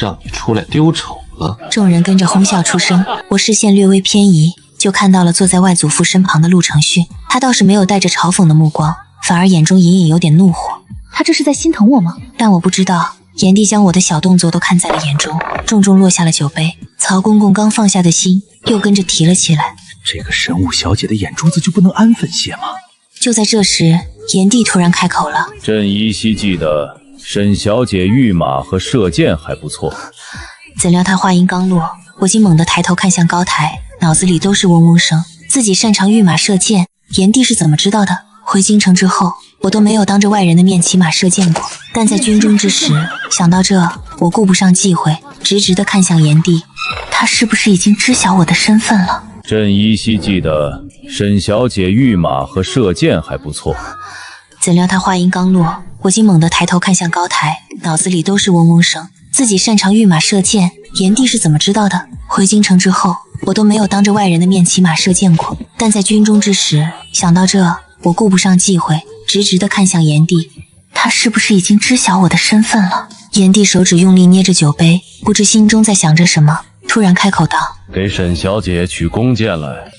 让你出来丢丑了。”众人跟着哄笑出声，我视线略微偏移，就看到了坐在外祖父身旁的陆承训。他倒是没有带着嘲讽的目光，反而眼中隐隐有点怒火。他这是在心疼我吗？但我不知道，炎帝将我的小动作都看在了眼中，重重落下了酒杯。曹公公刚放下的心又跟着提了起来。这个神武小姐的眼珠子就不能安分些吗？就在这时，炎帝突然开口了：“朕依稀记得沈小姐御马和射箭还不错。”怎料他话音刚落，我竟猛地抬头看向高台，脑子里都是嗡嗡声。自己擅长御马射箭，炎帝是怎么知道的？回京城之后，我都没有当着外人的面骑马射箭过。但在军中之时，想到这，我顾不上忌讳，直直地看向炎帝。他是不是已经知晓我的身份了？朕依稀记得沈小姐御马和射箭还不错。怎料他话音刚落，我竟猛地抬头看向高台，脑子里都是嗡嗡声。自己擅长御马射箭，炎帝是怎么知道的？回京城之后，我都没有当着外人的面骑马射箭过。但在军中之时，想到这，我顾不上忌讳，直直地看向炎帝。他是不是已经知晓我的身份了？炎帝手指用力捏着酒杯，不知心中在想着什么，突然开口道：“给沈小姐取弓箭来。”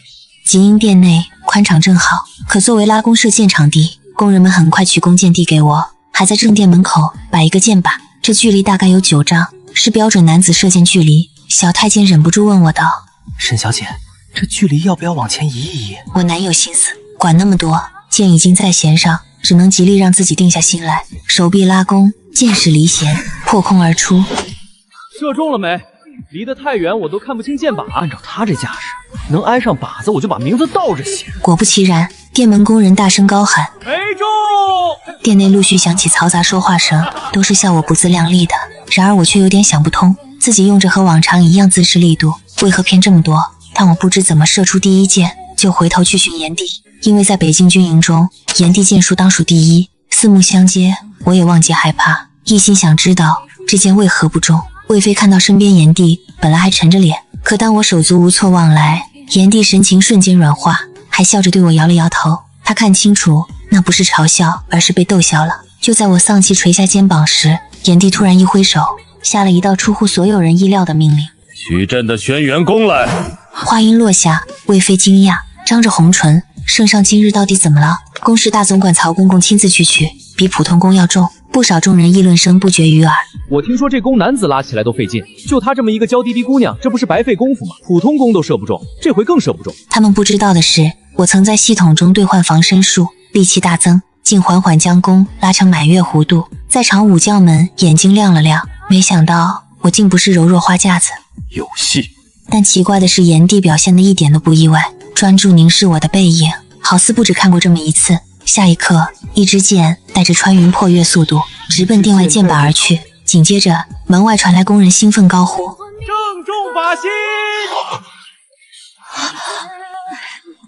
吉英殿内宽敞正好，可作为拉弓射箭场地，工人们很快取弓箭递给我，还在正殿门口摆一个箭靶，这距离大概有9丈，是标准男子射箭距离。小太监忍不住问我道：“沈小姐，这距离要不要往前移一移？”我哪有心思管那么多，箭已经在弦上，只能极力让自己定下心来，手臂拉弓，箭矢离弦，破空而出。射中了没？离得太远，我都看不清箭靶。按照他这架势，能挨上靶子，我就把名字倒着写。果不其然，殿门工人大声高喊：“没中！”殿内陆续响起嘈杂说话声，都是笑我不自量力的。然而我却有点想不通，自己用着和往常一样姿势力度，为何偏这么多？但我不知怎么射出第一箭，就回头去寻炎帝。因为在北京军营中，炎帝箭术当属第一，四目相接，我也忘记害怕，一心想知道这箭为何不中。魏妃看到身边炎帝，本来还沉着脸，可当我手足无措望来，炎帝神情瞬间软化，还笑着对我摇了摇头。他看清楚，那不是嘲笑，而是被逗笑了。就在我丧气垂下肩膀时，炎帝突然一挥手，下了一道出乎所有人意料的命令：“取朕的轩辕弓来！”话音落下，魏妃惊讶，张着红唇：“圣上今日到底怎么了？”宫侍大总管曹公公亲自去取，比普通弓要重。不少众人议论声不绝于耳。我听说这弓男子拉起来都费劲，就她这么一个娇滴滴姑娘，这不是白费功夫吗？普通弓都射不中，这回更射不中。他们不知道的是，我曾在系统中兑换防身术，力气大增，竟缓缓将弓拉成满月弧度。在场武将们眼睛亮了亮，没想到我竟不是柔弱花架子，有戏。但奇怪的是，炎帝表现得一点都不意外，专注凝视我的背影，好似不只看过这么一次。下一刻，一支箭带着穿云破月速度直奔殿外箭靶而去。紧接着，门外传来工人兴奋高呼：“正中靶心！”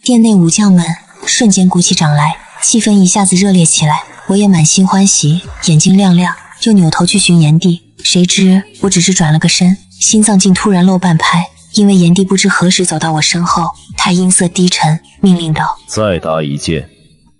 殿内武将们瞬间鼓起掌来，气氛一下子热烈起来。我也满心欢喜，眼睛亮亮，就扭头去寻炎帝。谁知我只是转了个身，心脏竟突然漏半拍，因为炎帝不知何时走到我身后，他音色低沉，命令道：“再打一箭。”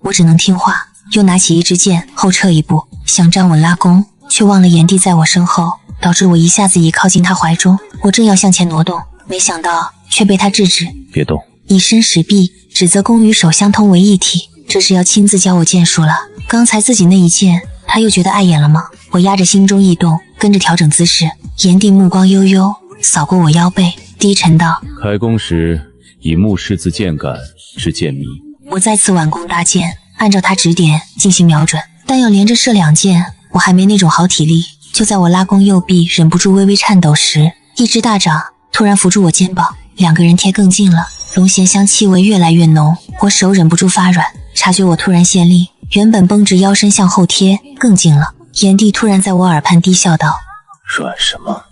我只能听话，又拿起一支箭，后撤一步，想站稳拉弓，却忘了炎帝在我身后，导致我一下子倚靠进他怀中。我正要向前挪动，没想到却被他制止：“别动！”以身使臂，指责弓与手相通为一体，这是要亲自教我剑术了。刚才自己那一箭，他又觉得碍眼了吗？我压着心中异动，跟着调整姿势。炎帝目光悠悠，扫过我腰背，低沉道：“开弓时以目视字箭杆，是箭迷。”我再次挽弓搭箭，按照他指点进行瞄准，但要连着射2箭，我还没那种好体力。就在我拉弓右臂忍不住微微颤抖时，一只大掌突然扶住我肩膀，两个人贴更近了，龙涎香气味越来越浓，我手忍不住发软。察觉我突然泄力，原本绷直腰身向后贴更近了。炎帝突然在我耳畔低笑道：“软什么？”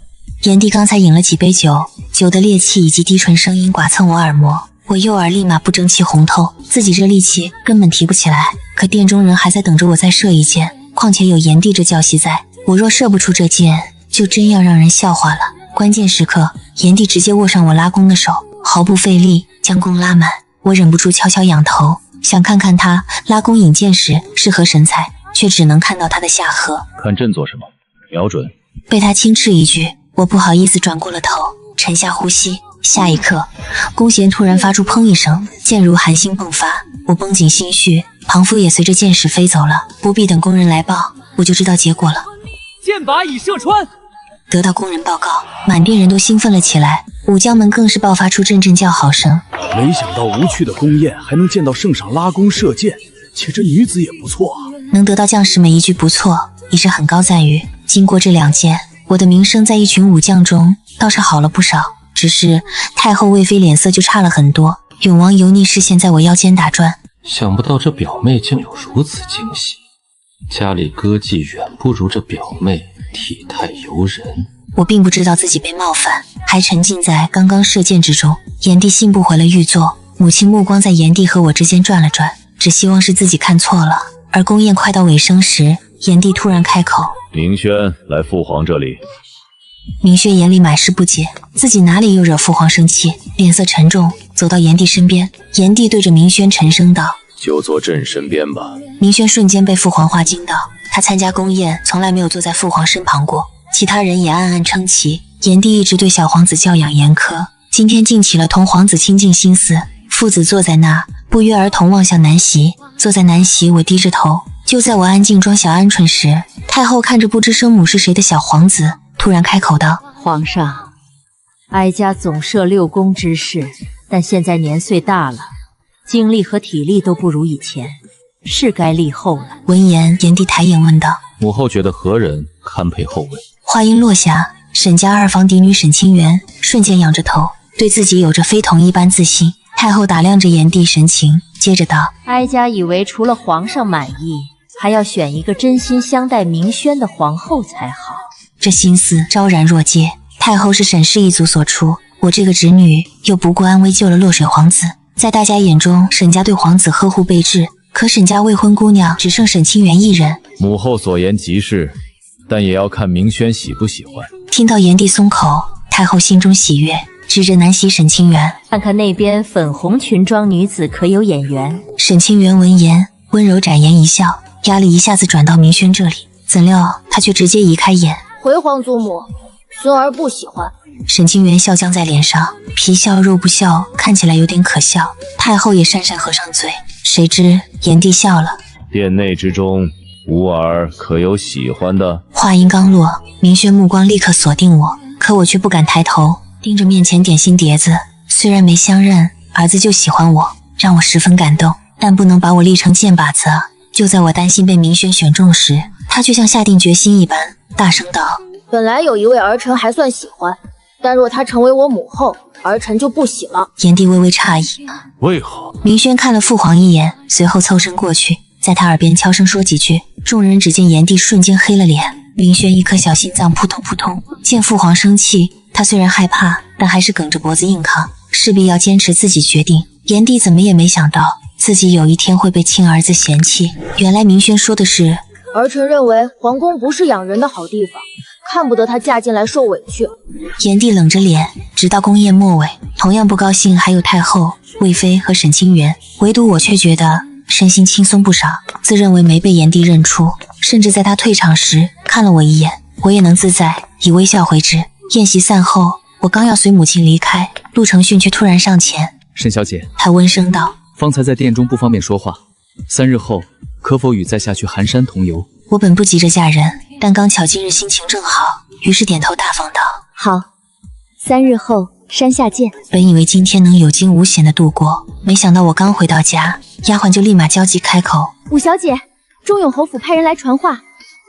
炎帝刚才饮了几杯酒，酒的烈气以及低沉声音剐蹭我耳膜，我右耳立马不争气红透，自己这力气根本提不起来。可殿中人还在等着我再射一箭，况且有炎帝这教习在，我若射不出这箭，就真要让人笑话了。关键时刻，炎帝直接握上我拉弓的手，毫不费力将弓拉满。我忍不住悄悄仰头，想看看他拉弓引箭时是何神采，却只能看到他的下颌。看朕做什么？瞄准！被他轻斥一句，我不好意思转过了头，沉下呼吸。下一刻，弓弦突然发出砰一声，箭如寒星迸发，我绷紧心绪，庞夫也随着箭矢飞走了。不必等工人来报，我就知道结果了。箭靶已射穿。得到工人报告，满殿人都兴奋了起来，武将们更是爆发出阵阵叫好声。没想到无趣的宫宴还能见到圣上拉弓射箭，且这女子也不错啊。能得到将士们一句不错，已是很高赞誉。经过这2箭，我的名声在一群武将中倒是好了不少。只是太后魏妃脸色就差了很多，永王油腻视线在我腰间打转。想不到这表妹竟有如此惊喜，家里歌妓远不如这表妹体态游人。我并不知道自己被冒犯，还沉浸在刚刚射箭之中。炎帝信步回了御座，母亲目光在炎帝和我之间转了转，只希望是自己看错了。而宫宴快到尾声时，炎帝突然开口：明轩来父皇这里。明轩眼里满是不解，自己哪里又惹父皇生气，脸色沉重，走到炎帝身边。炎帝对着明轩沉声道：就坐朕身边吧。明轩瞬间被父皇话惊到，他参加宫宴从来没有坐在父皇身旁过，其他人也暗暗称奇。炎帝一直对小皇子教养严苛，今天竟起了同皇子亲近心思。父子坐在那，不约而同望向南席。坐在南席，我低着头。就在我安静装小鹌鹑时，太后看着不知生母是谁的小皇子，突然开口道：皇上，哀家总摄6宫之事，但现在年岁大了，精力和体力都不如以前，是该立后了。闻言，炎帝抬眼问道：母后觉得何人堪配后位？话音落下，沈家二房嫡女沈清源瞬间仰着头，对自己有着非同一般自信。太后打量着炎帝神情，接着道：哀家以为除了皇上满意，还要选一个真心相待明轩的皇后才好。这心思昭然若揭。太后是沈氏一族所出，我这个侄女又不顾安危救了落水皇子，在大家眼中，沈家对皇子呵护备至，可沈家未婚姑娘只剩沈清源一人。母后所言极是，但也要看明轩喜不喜欢。听到炎帝松口，太后心中喜悦，指着南席沈清源：看看那边粉红裙装女子可有眼缘？沈清源闻言，温柔展颜一笑，压力一下子转到明轩这里，怎料他却直接移开眼：回皇祖母，孙儿不喜欢。沈清源笑僵在脸上，皮笑肉不笑，看起来有点可笑。太后也讪讪合上嘴，谁知炎帝笑了：殿内之中，吾儿可有喜欢的？话音刚落，明轩目光立刻锁定我，可我却不敢抬头，盯着面前点心碟子。虽然没相认，儿子就喜欢我，让我十分感动，但不能把我立成箭靶子啊！就在我担心被明轩选中时，他却像下定决心一般，大声道：本来有一位儿臣还算喜欢，但若她成为我母后，儿臣就不喜了。炎帝微微诧异：为何？明轩看了父皇一眼，随后凑身过去，在他耳边悄声说几句。众人只见炎帝瞬间黑了脸，明轩一颗小心脏扑通扑通。见父皇生气，他虽然害怕，但还是梗着脖子硬扛，势必要坚持自己决定。炎帝怎么也没想到自己有一天会被亲儿子嫌弃。原来明轩说的是：儿臣认为皇宫不是养人的好地方，看不得她嫁进来受委屈。炎帝冷着脸，直到宫宴末尾，同样不高兴还有太后、魏妃和沈清源，唯独我却觉得身心轻松不少，自认为没被炎帝认出，甚至在他退场时看了我一眼，我也能自在，以微笑回之。宴席散后，我刚要随母亲离开，陆承训却突然上前：沈小姐，他温声道：方才在殿中不方便说话，3日后可否与在下去寒山同游？我本不急着嫁人，但刚巧今日心情正好，于是点头大方道：好，3日后山下见。本以为今天能有惊无险的度过，没想到我刚回到家，丫鬟就立马焦急开口：五小姐，中永侯府派人来传话，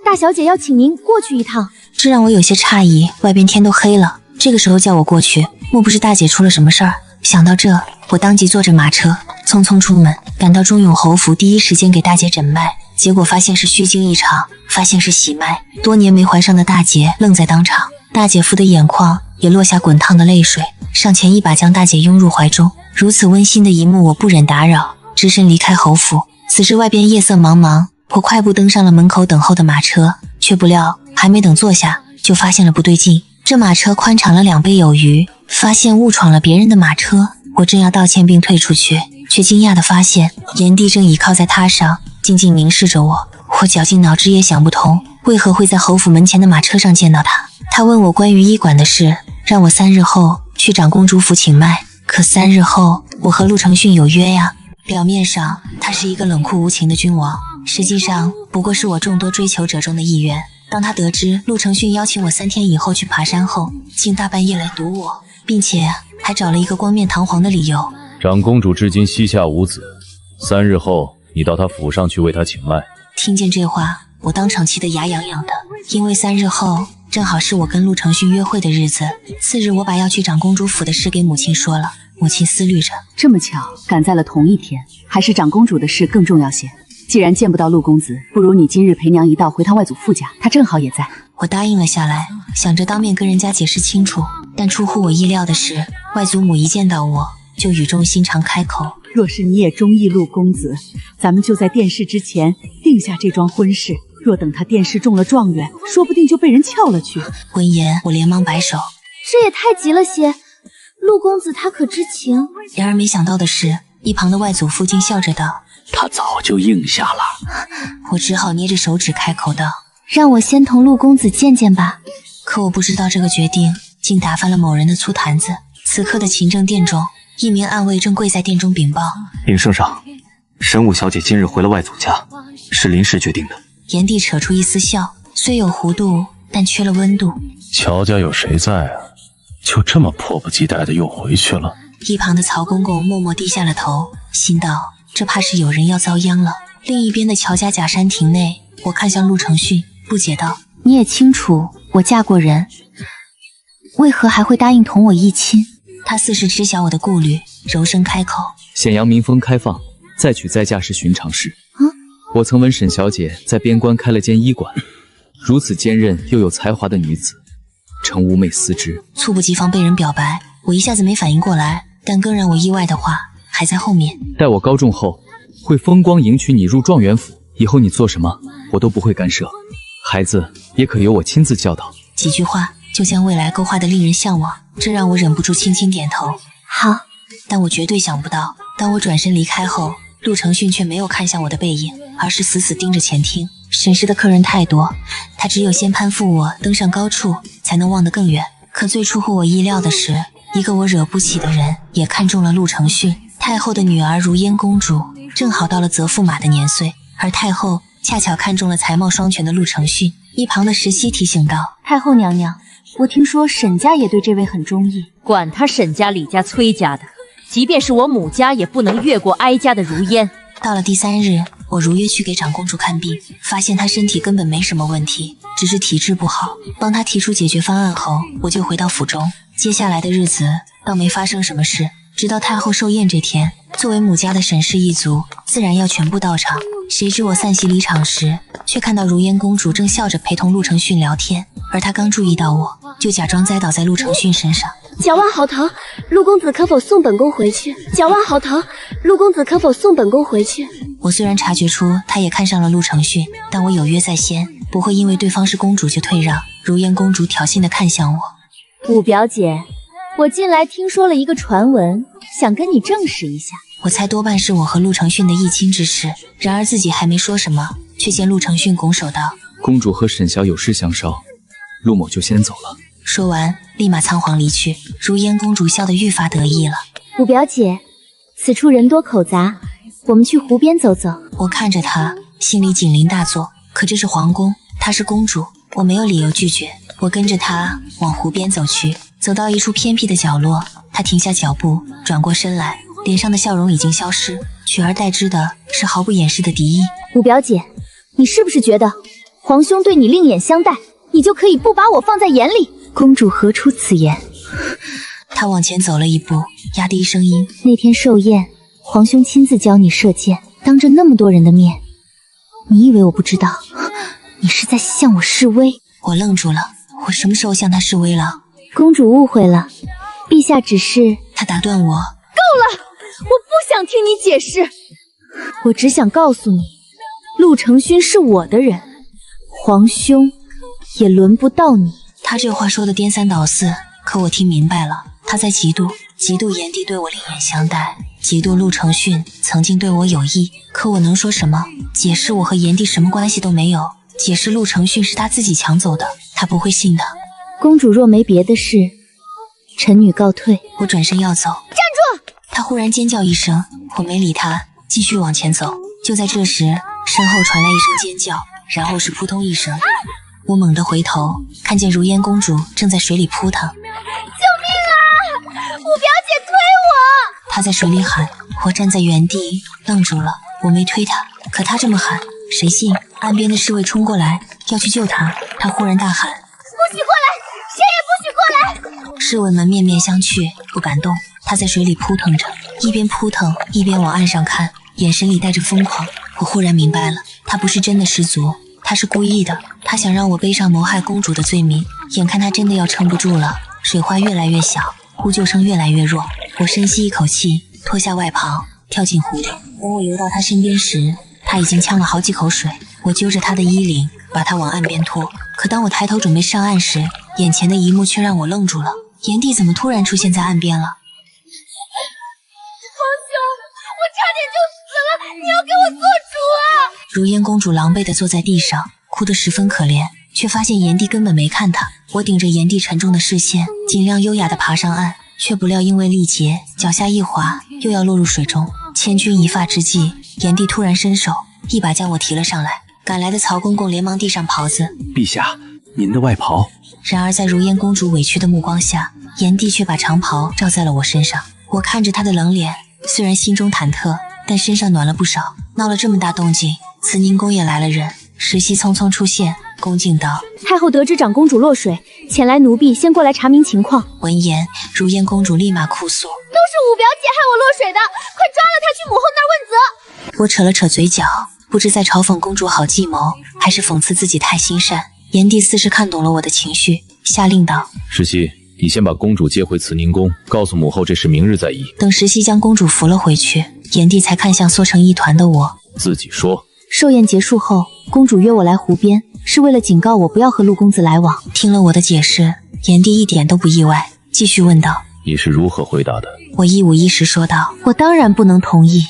大小姐要请您过去一趟。这让我有些诧异，外边天都黑了，这个时候叫我过去，莫不是大姐出了什么事儿？想到这，我当即坐着马车匆匆出门，赶到中永侯府，第一时间给大姐诊脉，结果发现是虚惊一场，发现是喜脉。多年没怀上的大姐愣在当场，大姐夫的眼眶也落下滚烫的泪水，上前一把将大姐拥入怀中。如此温馨的一幕，我不忍打扰，只身离开侯府。此时外边夜色茫茫，我快步登上了门口等候的马车，却不料还没等坐下，就发现了不对劲。这马车宽敞了2倍有余，发现误闯了别人的马车，我正要道歉并退出去，却惊讶地发现炎帝正倚靠在榻上，静静凝视着我。我绞尽脑汁也想不通，为何会在侯府门前的马车上见到他。他问我关于医馆的事，让我3日后去长公主府请脉。可3日后我和陆承训有约呀。表面上他是一个冷酷无情的君王，实际上不过是我众多追求者中的一员。当他得知陆承训邀请我3天以后去爬山后，竟大半夜来堵我，并且还找了一个光面堂皇的理由。长公主至今膝下无子，3日后你到她府上去为她请脉。听见这话，我当场气得牙痒痒的，因为3日后正好是我跟陆承训约会的日子。次日我把要去长公主府的事给母亲说了，母亲思虑着。这么巧，赶在了同一天，还是长公主的事更重要些。既然见不到陆公子，不如你今日陪娘一道回趟外祖父家，他正好也在。我答应了下来，想着当面跟人家解释清楚。但出乎我意料的是，外祖母一见到我就语重心长开口：若是你也中意陆公子，咱们就在殿试之前定下这桩婚事。若等他殿试中了状元，说不定就被人撬了去。闻言，我连忙摆手：这也太急了些，陆公子他可知情？然而没想到的是，一旁的外祖父竟笑着道：他早就应下了。我只好捏着手指开口道：让我先同陆公子见见吧。可我不知道这个决定竟打翻了某人的粗坛子。此刻的勤政殿中，一名暗卫正跪在殿中禀报：林圣上，神武小姐今日回了外祖家，是临时决定的。炎帝扯出一丝笑，虽有弧度，但缺了温度。乔家有谁在啊？就这么迫不及待的又回去了？一旁的曹公公默默低下了头，心道这怕是有人要遭殃了。另一边的乔家假山亭内，我看向陆承训，不解道：你也清楚我嫁过人，为何还会答应同我议亲？他似是知晓我的顾虑，柔声开口：显阳民风开放，再娶再嫁是寻常事。我曾闻沈小姐在边关开了间医馆，如此坚韧又有才华的女子，诚妩媚思之。猝不及防被人表白，我一下子没反应过来，但更让我意外的话还在后面。待我高中后，会风光迎娶你入状元府，以后你做什么，我都不会干涉。孩子也可由我亲自教导。几句话就将未来勾画得令人向往，这让我忍不住轻轻点头。好，但我绝对想不到，当我转身离开后，陆承训却没有看向我的背影，而是死死盯着前厅。审视的客人太多，他只有先攀附我登上高处，才能望得更远。可最出乎我意料的是，一个我惹不起的人也看中了陆承训。太后的女儿如烟公主正好到了择驸马的年岁，而太后恰巧看中了才貌双全的陆承训。一旁的石溪提醒道：太后娘娘，我听说沈家也对这位很中意。管他沈家、李家、崔家的，即便是我母家也不能越过哀家的如烟。到了第3日，我如约去给长公主看病，发现她身体根本没什么问题，只是体质不好。帮她提出解决方案后，我就回到府中。接下来的日子倒没发生什么事，直到太后寿宴这天，作为母家的沈氏一族，自然要全部到场。谁知我散席离场时，却看到如烟公主正笑着陪同陆承训聊天，而她刚注意到我，就假装栽倒在陆承训身上。脚腕好疼，陆公子可否送本宫回去？脚腕好疼，陆公子可否送本宫回去？我虽然察觉出他也看上了陆承训，但我有约在先，不会因为对方是公主就退让。如烟公主挑衅地看向我：五表姐，我近来听说了一个传闻，想跟你证实一下。我猜多半是我和陆承训的议亲之事，然而自己还没说什么，却见陆承训拱手道：公主和沈小有事相捎，陆某就先走了。说完立马仓皇离去。如烟公主笑得愈发得意了。五表姐，此处人多口杂，我们去湖边走走。我看着她，心里警铃大作。可这是皇宫，她是公主，我没有理由拒绝。我跟着她往湖边走去，走到一处偏僻的角落，她停下脚步，转过身来，脸上的笑容已经消失，取而代之的是毫不掩饰的敌意。五表姐，你是不是觉得皇兄对你另眼相待，你就可以不把我放在眼里？公主何出此言？她往前走了一步，压低声音：那天寿宴，皇兄亲自教你射箭，当着那么多人的面，你以为我不知道？你是在向我示威？我愣住了，我什么时候向他示威了？公主误会了，陛下只是……他打断我：够了，我不想听你解释，我只想告诉你，陆承勋是我的人，皇兄也轮不到你。他这话说的颠三倒四，可我听明白了，他在嫉妒炎帝对我另眼相待，嫉妒陆承训曾经对我有意。可我能说什么？解释我和炎帝什么关系都没有，解释陆承训是他自己抢走的，他不会信的。公主若没别的事，臣女告退。我转身要走，站住！他忽然尖叫一声，我没理他，继续往前走。就在这时，身后传来一声尖叫，然后是扑通一声。我猛地回头，看见如烟公主正在水里扑腾。救命啊！五表姐推我！她在水里喊，我站在原地愣住了。我没推她，可她这么喊，谁信？岸边的侍卫冲过来要去救她，她忽然大喊：不许过来！谁也不许过来！侍卫们面面相觑，不敢动。她在水里扑腾着，一边扑腾一边往岸上看，眼神里带着疯狂。我忽然明白了，她不是真的失足，她是故意的，她想让我背上谋害公主的罪名。眼看她真的要撑不住了，水花越来越小，呼救声越来越弱。我深吸一口气，脱下外袍，跳进湖里。等我游到她身边时，她已经呛了好几口水。我揪着她的衣领，把她往岸边拖。可当我抬头准备上岸时，眼前的一幕却让我愣住了。炎帝怎么突然出现在岸边了？皇兄，我差点就死了，你要给我做主啊！如烟公主狼狈地坐在地上，哭得十分可怜，却发现炎帝根本没看她。我顶着炎帝沉重的视线，尽量优雅地爬上岸，却不料因为力竭，脚下一滑，又要落入水中。千钧一发之际，炎帝突然伸手，一把将我提了上来。赶来的曹公公连忙递上袍子，陛下，您的外袍。然而在如烟公主委屈的目光下，炎帝却把长袍罩在了我身上。我看着他的冷脸，虽然心中忐忑，但身上暖了不少。闹了这么大动静，慈宁宫也来了人。石溪匆匆出现，恭敬道：太后得知长公主落水，前来奴婢先过来查明情况。闻言，如烟公主立马哭诉：都是五表姐害我落水的，快抓了她去母后那儿问责。我扯了扯嘴角，不知在嘲讽公主好计谋，还是讽刺自己太心善。炎帝似是看懂了我的情绪，下令道：石溪，你先把公主接回慈宁宫，告诉母后这事明日再议。等石溪将公主扶了回去，炎帝才看向缩成一团的我，自己说。寿宴结束后，公主约我来湖边，是为了警告我不要和陆公子来往。听了我的解释，炎帝一点都不意外，继续问道：你是如何回答的？我一五一十说道：我当然不能同意，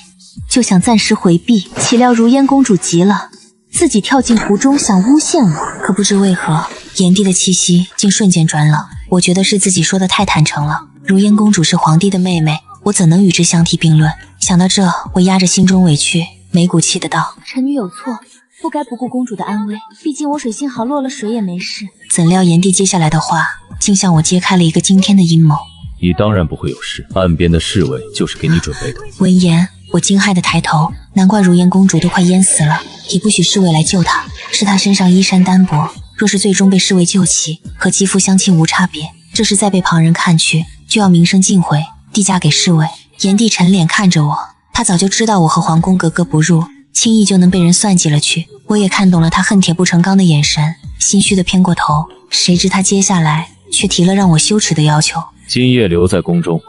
就想暂时回避。岂料如烟公主急了，自己跳进湖中想诬陷我。可不知为何，炎帝的气息竟瞬间转冷。我觉得是自己说的太坦诚了。如烟公主是皇帝的妹妹，我怎能与之相提并论？想到这，我压着心中委屈，没骨气的道：臣女有错，不该不顾公主的安危，毕竟我水幸好落了水也没事。怎料炎帝接下来的话，竟向我揭开了一个惊天的阴谋。你当然不会有事，岸边的侍卫就是给你准备的。闻言，我惊骇的抬头，难怪如烟公主都快淹死了，也不许侍卫来救她。是她身上衣衫单薄，若是最终被侍卫救起，和肌肤相亲无差别。这是再被旁人看去，就要名声尽毁，递嫁给侍卫。炎帝沉脸看着我，他早就知道我和皇宫格格不入，轻易就能被人算计了去。我也看懂了他恨铁不成钢的眼神，心虚的偏过头。谁知他接下来却提了让我羞耻的要求：今夜留在宫中。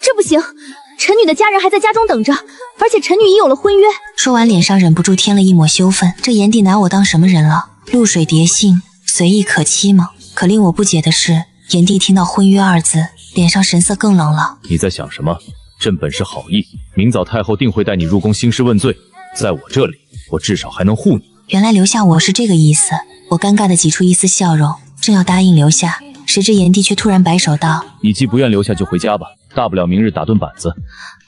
这不行，臣女的家人还在家中等着，而且臣女已有了婚约。说完，脸上忍不住添了一抹羞愤。这炎帝拿我当什么人了？露水蝶性，随意可期吗？可令我不解的是，炎帝听到婚约二字，脸上神色更冷了。你在想什么？朕本是好意，明早太后定会带你入宫兴师问罪，在我这里，我至少还能护你。原来留下我是这个意思。我尴尬的挤出一丝笑容，正要答应留下，谁知炎帝却突然摆手道：你既不愿留下就回家吧，大不了明日打顿板子。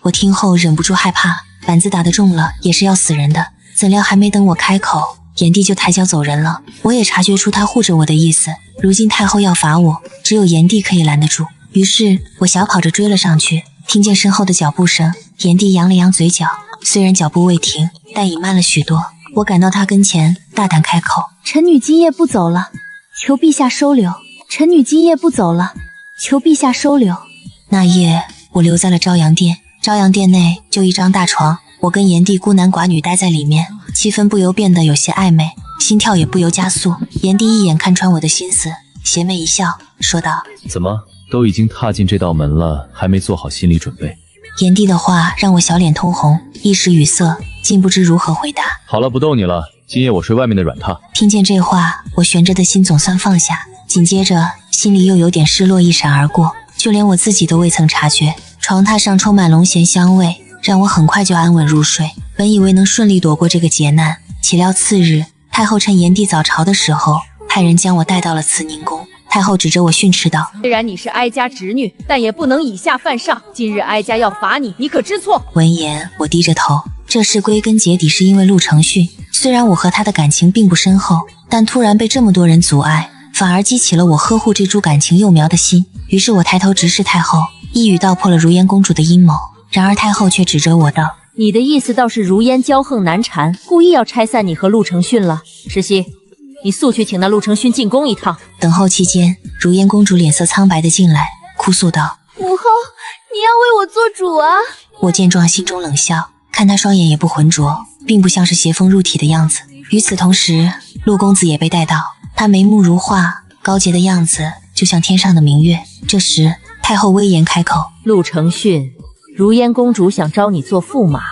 我听后忍不住害怕，板子打得重了也是要死人的。怎料还没等我开口，炎帝就抬脚走人了。我也察觉出他护着我的意思，如今太后要罚我，只有炎帝可以拦得住。于是我小跑着追了上去，听见身后的脚步声，炎帝扬了扬嘴角，虽然脚步未停，但已慢了许多。我赶到他跟前，大胆开口：臣女今夜不走了，求陛下收留。臣女今夜不走了，求陛下收留。那夜我留在了朝阳殿，朝阳殿内就一张大床，我跟炎帝孤男寡女待在里面，气氛不由变得有些暧昧，心跳也不由加速。炎帝一眼看穿我的心思，邪魅一笑，说道：怎么都已经踏进这道门了，还没做好心理准备？炎帝的话让我小脸通红，一时语塞，竟不知如何回答。好了，不逗你了，今夜我睡外面的软榻。听见这话，我悬着的心总算放下，紧接着心里又有点失落一闪而过，就连我自己都未曾察觉。床榻上充满龙涎香味，让我很快就安稳入睡。本以为能顺利躲过这个劫难，岂料次日太后趁炎帝早朝的时候，派人将我带到了慈宁宫。太后指着我训斥道：虽然你是哀家侄女，但也不能以下犯上，今日哀家要罚你，你可知错？闻言，我低着头，这事归根结底是因为陆承训。虽然我和他的感情并不深厚，但突然被这么多人阻碍，反而激起了我呵护这株感情幼苗的心。于是我抬头直视太后，一语道破了如烟公主的阴谋。然而太后却指着我道：你的意思倒是如烟骄横难缠，故意要拆散你和陆承训了。石溪，你速去请那陆承训进宫一趟。等候期间，如烟公主脸色苍白的进来，哭诉道：母后，你要为我做主啊！我见状心中冷笑，看他双眼也不浑浊，并不像是邪风入体的样子。与此同时，陆公子也被带到，他眉目如画，高洁的样子就像天上的明月。这时，太后威严开口：“陆承训，如烟公主想招你做驸马，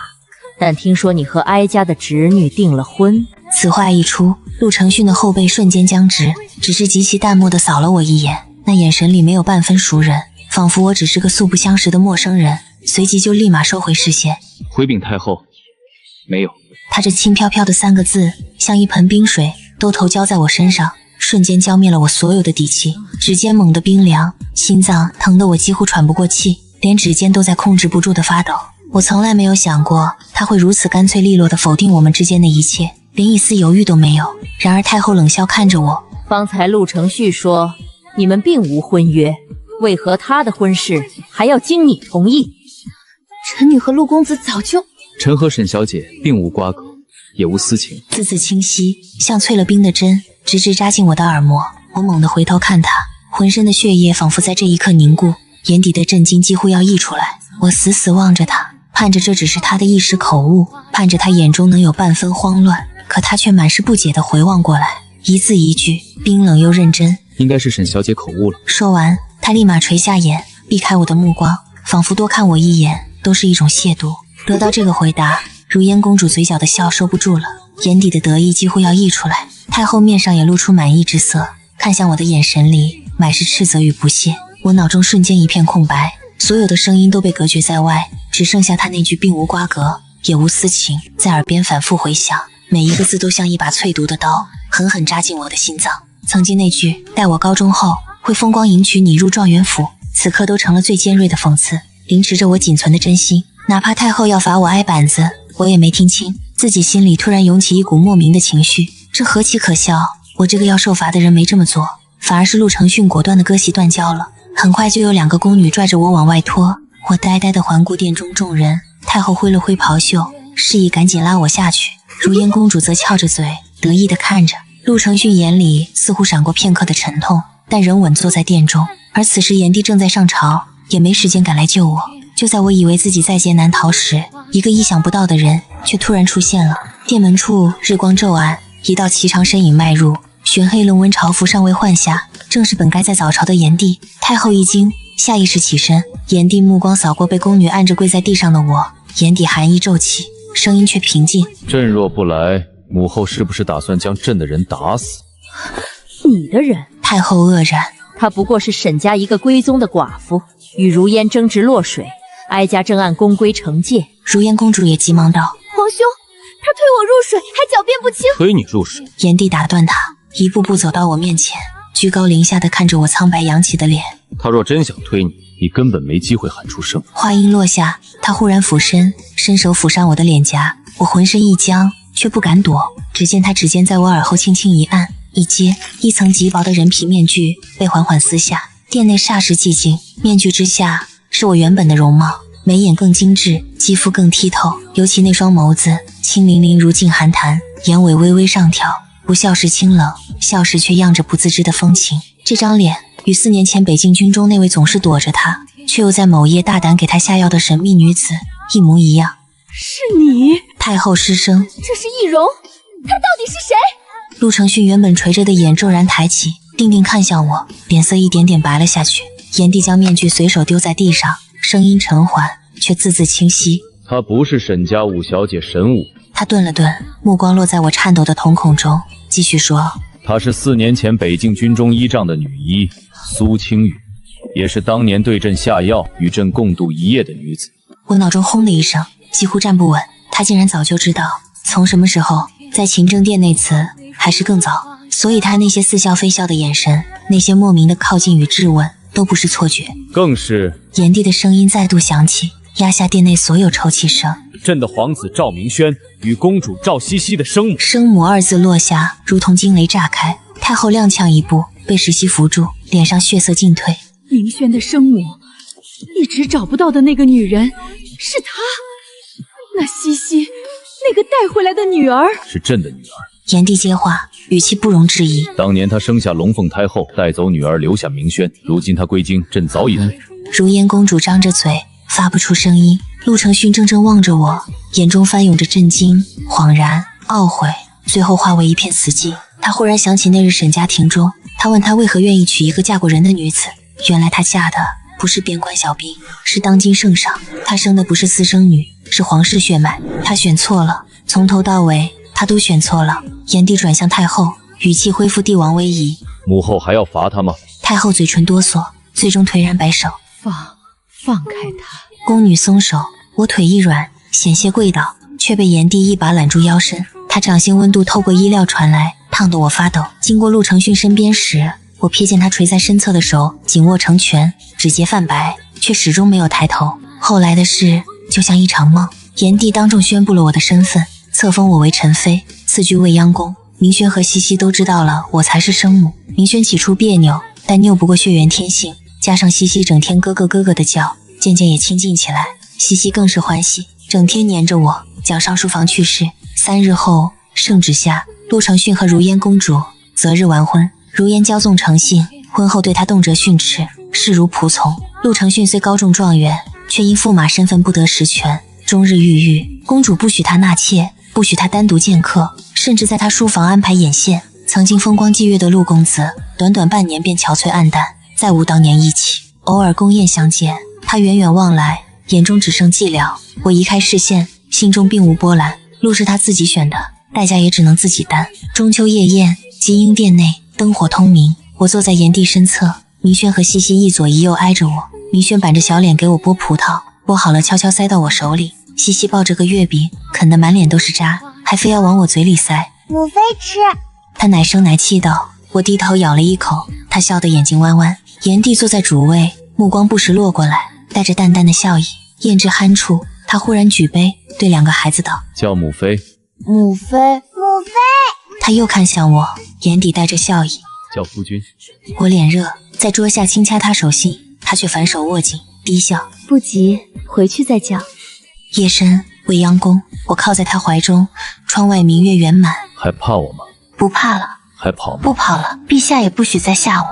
但听说你和哀家的侄女订了婚。”此话一出，陆承训的后背瞬间僵直，只是极其淡漠地扫了我一眼，那眼神里没有半分熟人，仿佛我只是个素不相识的陌生人，随即就立马收回视线。回禀太后，没有。他这轻飘飘的3个字，像一盆冰水都投浇在我身上，瞬间浇灭了我所有的底气。指尖猛地冰凉，心脏疼得我几乎喘不过气，连指尖都在控制不住地发抖。我从来没有想过他会如此干脆利落地否定我们之间的一切，连一丝犹豫都没有。然而太后冷笑看着我：“方才陆承旭说你们并无婚约，为何他的婚事还要经你同意？”臣女和陆公子早就……臣和沈小姐并无瓜葛，也无私情。字字清晰，像淬了冰的针，直直扎进我的耳膜。我猛地回头看他，浑身的血液仿佛在这一刻凝固，眼底的震惊几乎要溢出来。我死死望着他，盼着这只是他的一时口误，盼着他眼中能有半分慌乱，可他却满是不解地回望过来，一字一句，冰冷又认真。应该是沈小姐口误了。说完，他立马垂下眼，避开我的目光，仿佛多看我一眼都是一种亵渎。得到这个回答，如烟公主嘴角的笑收不住了，眼底的得意几乎要溢出来。太后面上也露出满意之色，看向我的眼神里满是斥责与不屑。我脑中瞬间一片空白，所有的声音都被隔绝在外，只剩下他那句并无瓜葛，也无私情在耳边反复回响，每一个字都像一把淬毒的刀，狠狠扎进我的心脏。曾经那句待我高中后会风光迎娶你入状元府，此刻都成了最尖锐的讽刺，凌迟着我仅存的真心。哪怕太后要罚我挨板子，我也没听清，自己心里突然涌起一股莫名的情绪，这何其可笑！我这个要受罚的人没这么做，反而是陆承训果断的割席断交了。很快就有2个宫女拽着我往外拖，我呆呆地环顾殿中众人。太后挥了挥袍袖，示意赶紧拉我下去。如烟公主则翘着嘴，得意地看着。陆承训眼里似乎闪过片刻的沉痛，但仍稳坐在殿中。而此时炎帝正在上朝，也没时间赶来救我。就在我以为自己在劫难逃时，一个意想不到的人却突然出现了。殿门处日光骤暗，一道颀长身影迈入，玄黑龙纹朝服尚未换下，正是本该在早朝的炎帝。太后一惊，下意识起身，炎帝目光扫过被宫女按着跪在地上的我，眼底寒意骤起，声音却平静：“朕若不来，母后是不是打算将朕的人打死？”你的人？太后愕然，她不过是沈家一个归宗的寡妇，与如烟争执落水，哀家正按宫规惩戒。如烟公主也急忙道：“皇兄，他推我入水，还狡辩不清。”推你入水？炎帝打断他，一步步走到我面前，居高临下的看着我苍白扬起的脸。他若真想推你，你根本没机会喊出声。话音落下，他忽然俯身，伸手抚上我的脸颊，我浑身一僵，却不敢躲。只见他指尖在我耳后轻轻一按，一接，一层极薄的人皮面具被缓缓撕下。殿内霎时寂静，面具之下是我原本的容貌，眉眼更精致，肌肤更剔透，尤其那双眸子清凌凌如镜寒潭，眼尾微微上挑，不笑时清冷，笑时却漾着不自知的风情。这张脸与4年前北境军中那位总是躲着他，却又在某夜大胆给他下药的神秘女子一模一样。是你？太后失声：“这是易容，他到底是谁？”陆承训原本垂着的眼骤然抬起，定定看向我，脸色一点点白了下去。炎帝将面具随手丢在地上，声音沉缓，却字字清晰：“她不是沈家五小姐沈武。”他顿了顿，目光落在我颤抖的瞳孔中，继续说：“她是4年前北境军中依仗的女医苏清雨，也是当年对朕下药与朕共度一夜的女子。”我脑中轰的一声，几乎站不稳。他竟然早就知道，从什么时候，在勤政殿那次，还是更早。所以他那些似笑非笑的眼神，那些莫名的靠近与质问，都不是错觉，更是……炎帝的声音再度响起，压下殿内所有抽泣声。朕的皇子赵明轩与公主赵茜茜的生母。生母2字落下，如同惊雷炸开。太后踉跄一步，被石溪扶住，脸上血色尽退。明轩的生母，一直找不到的那个女人，是她。那茜茜，那个带回来的女儿，是朕的女儿。炎帝接话，语气不容置疑。当年他生下龙凤胎后，带走女儿，留下明轩。如今他归京，朕早已如烟公主张着嘴，发不出声音。陆承勋怔怔望着我，眼中翻涌着震惊、恍然、懊悔，最后化为一片死寂。他忽然想起那日沈家庭中，他问他为何愿意娶一个嫁过人的女子，原来他嫁的不是边关小兵，是当今圣上。他生的不是私生女，是皇室血脉。他选错了，从头到尾他都选错了。炎帝转向太后，语气恢复帝王威仪。母后还要罚他吗？太后嘴唇哆嗦，最终颓然摆手，放开他。宫女松手，我腿一软，险些跪倒，却被炎帝一把揽住腰身。他掌心温度透过衣料传来，烫得我发抖。经过陆承勋身边时，我瞥见他垂在身侧的手紧握成拳，指节泛白，却始终没有抬头。后来的事就像一场梦，炎帝当众宣布了我的身份，册封我为陈妃，赐居未央宫。明轩和西西都知道了我才是生母。明轩起初别扭，但拗不过血缘天性，加上西西整天哥哥哥哥的叫，渐渐也亲近起来。西西更是欢喜，整天黏着我。蒋少书房去世3日后，圣旨下，陆承勋和如烟公主择日完婚。如烟骄纵成性，婚后对他动辄训斥，视如仆从。陆承勋虽高中状元，却因驸马身份不得实权，终日郁郁。公主不许他纳妾，不许他单独见客，甚至在他书房安排眼线。曾经风光霁月的陆公子，短短半年便憔悴暗淡，再无当年义气。偶尔宫宴相见，他远远望来，眼中只剩寂寥。我移开视线，心中并无波澜。路是他自己选的，代价也只能自己担。中秋夜宴，吉英殿内灯火通明，我坐在炎帝身侧，明轩和西西一左一右挨着我。明轩板着小脸给我剥葡萄，剥好了悄悄塞到我手里。西西抱着个月饼，啃得满脸都是渣，还非要往我嘴里塞。母妃吃。他奶声奶气道。我低头咬了一口，他笑得眼睛弯弯。炎帝坐在主位，目光不时落过来，带着淡淡的笑意。咽至酣处，他忽然举杯，对2个孩子道：叫母妃。母妃，母妃。他又看向我，眼底带着笑意。叫夫君。我脸热，在桌下轻掐他手心，他却反手握紧，低笑：不急，回去再叫。夜深，未央宫，我靠在他怀中，窗外明月圆满。还怕我吗？不怕了。还跑吗？不跑了，陛下也不许再吓我。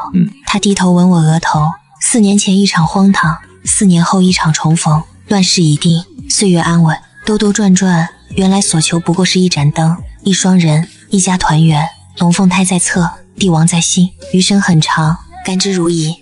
他低头吻我额头。4年前一场荒唐，4年后一场重逢。乱世已定，岁月安稳，兜兜转转，原来所求不过是一盏灯，一双人，一家团圆。龙凤胎在侧，帝王在心，余生很长，甘之如饴。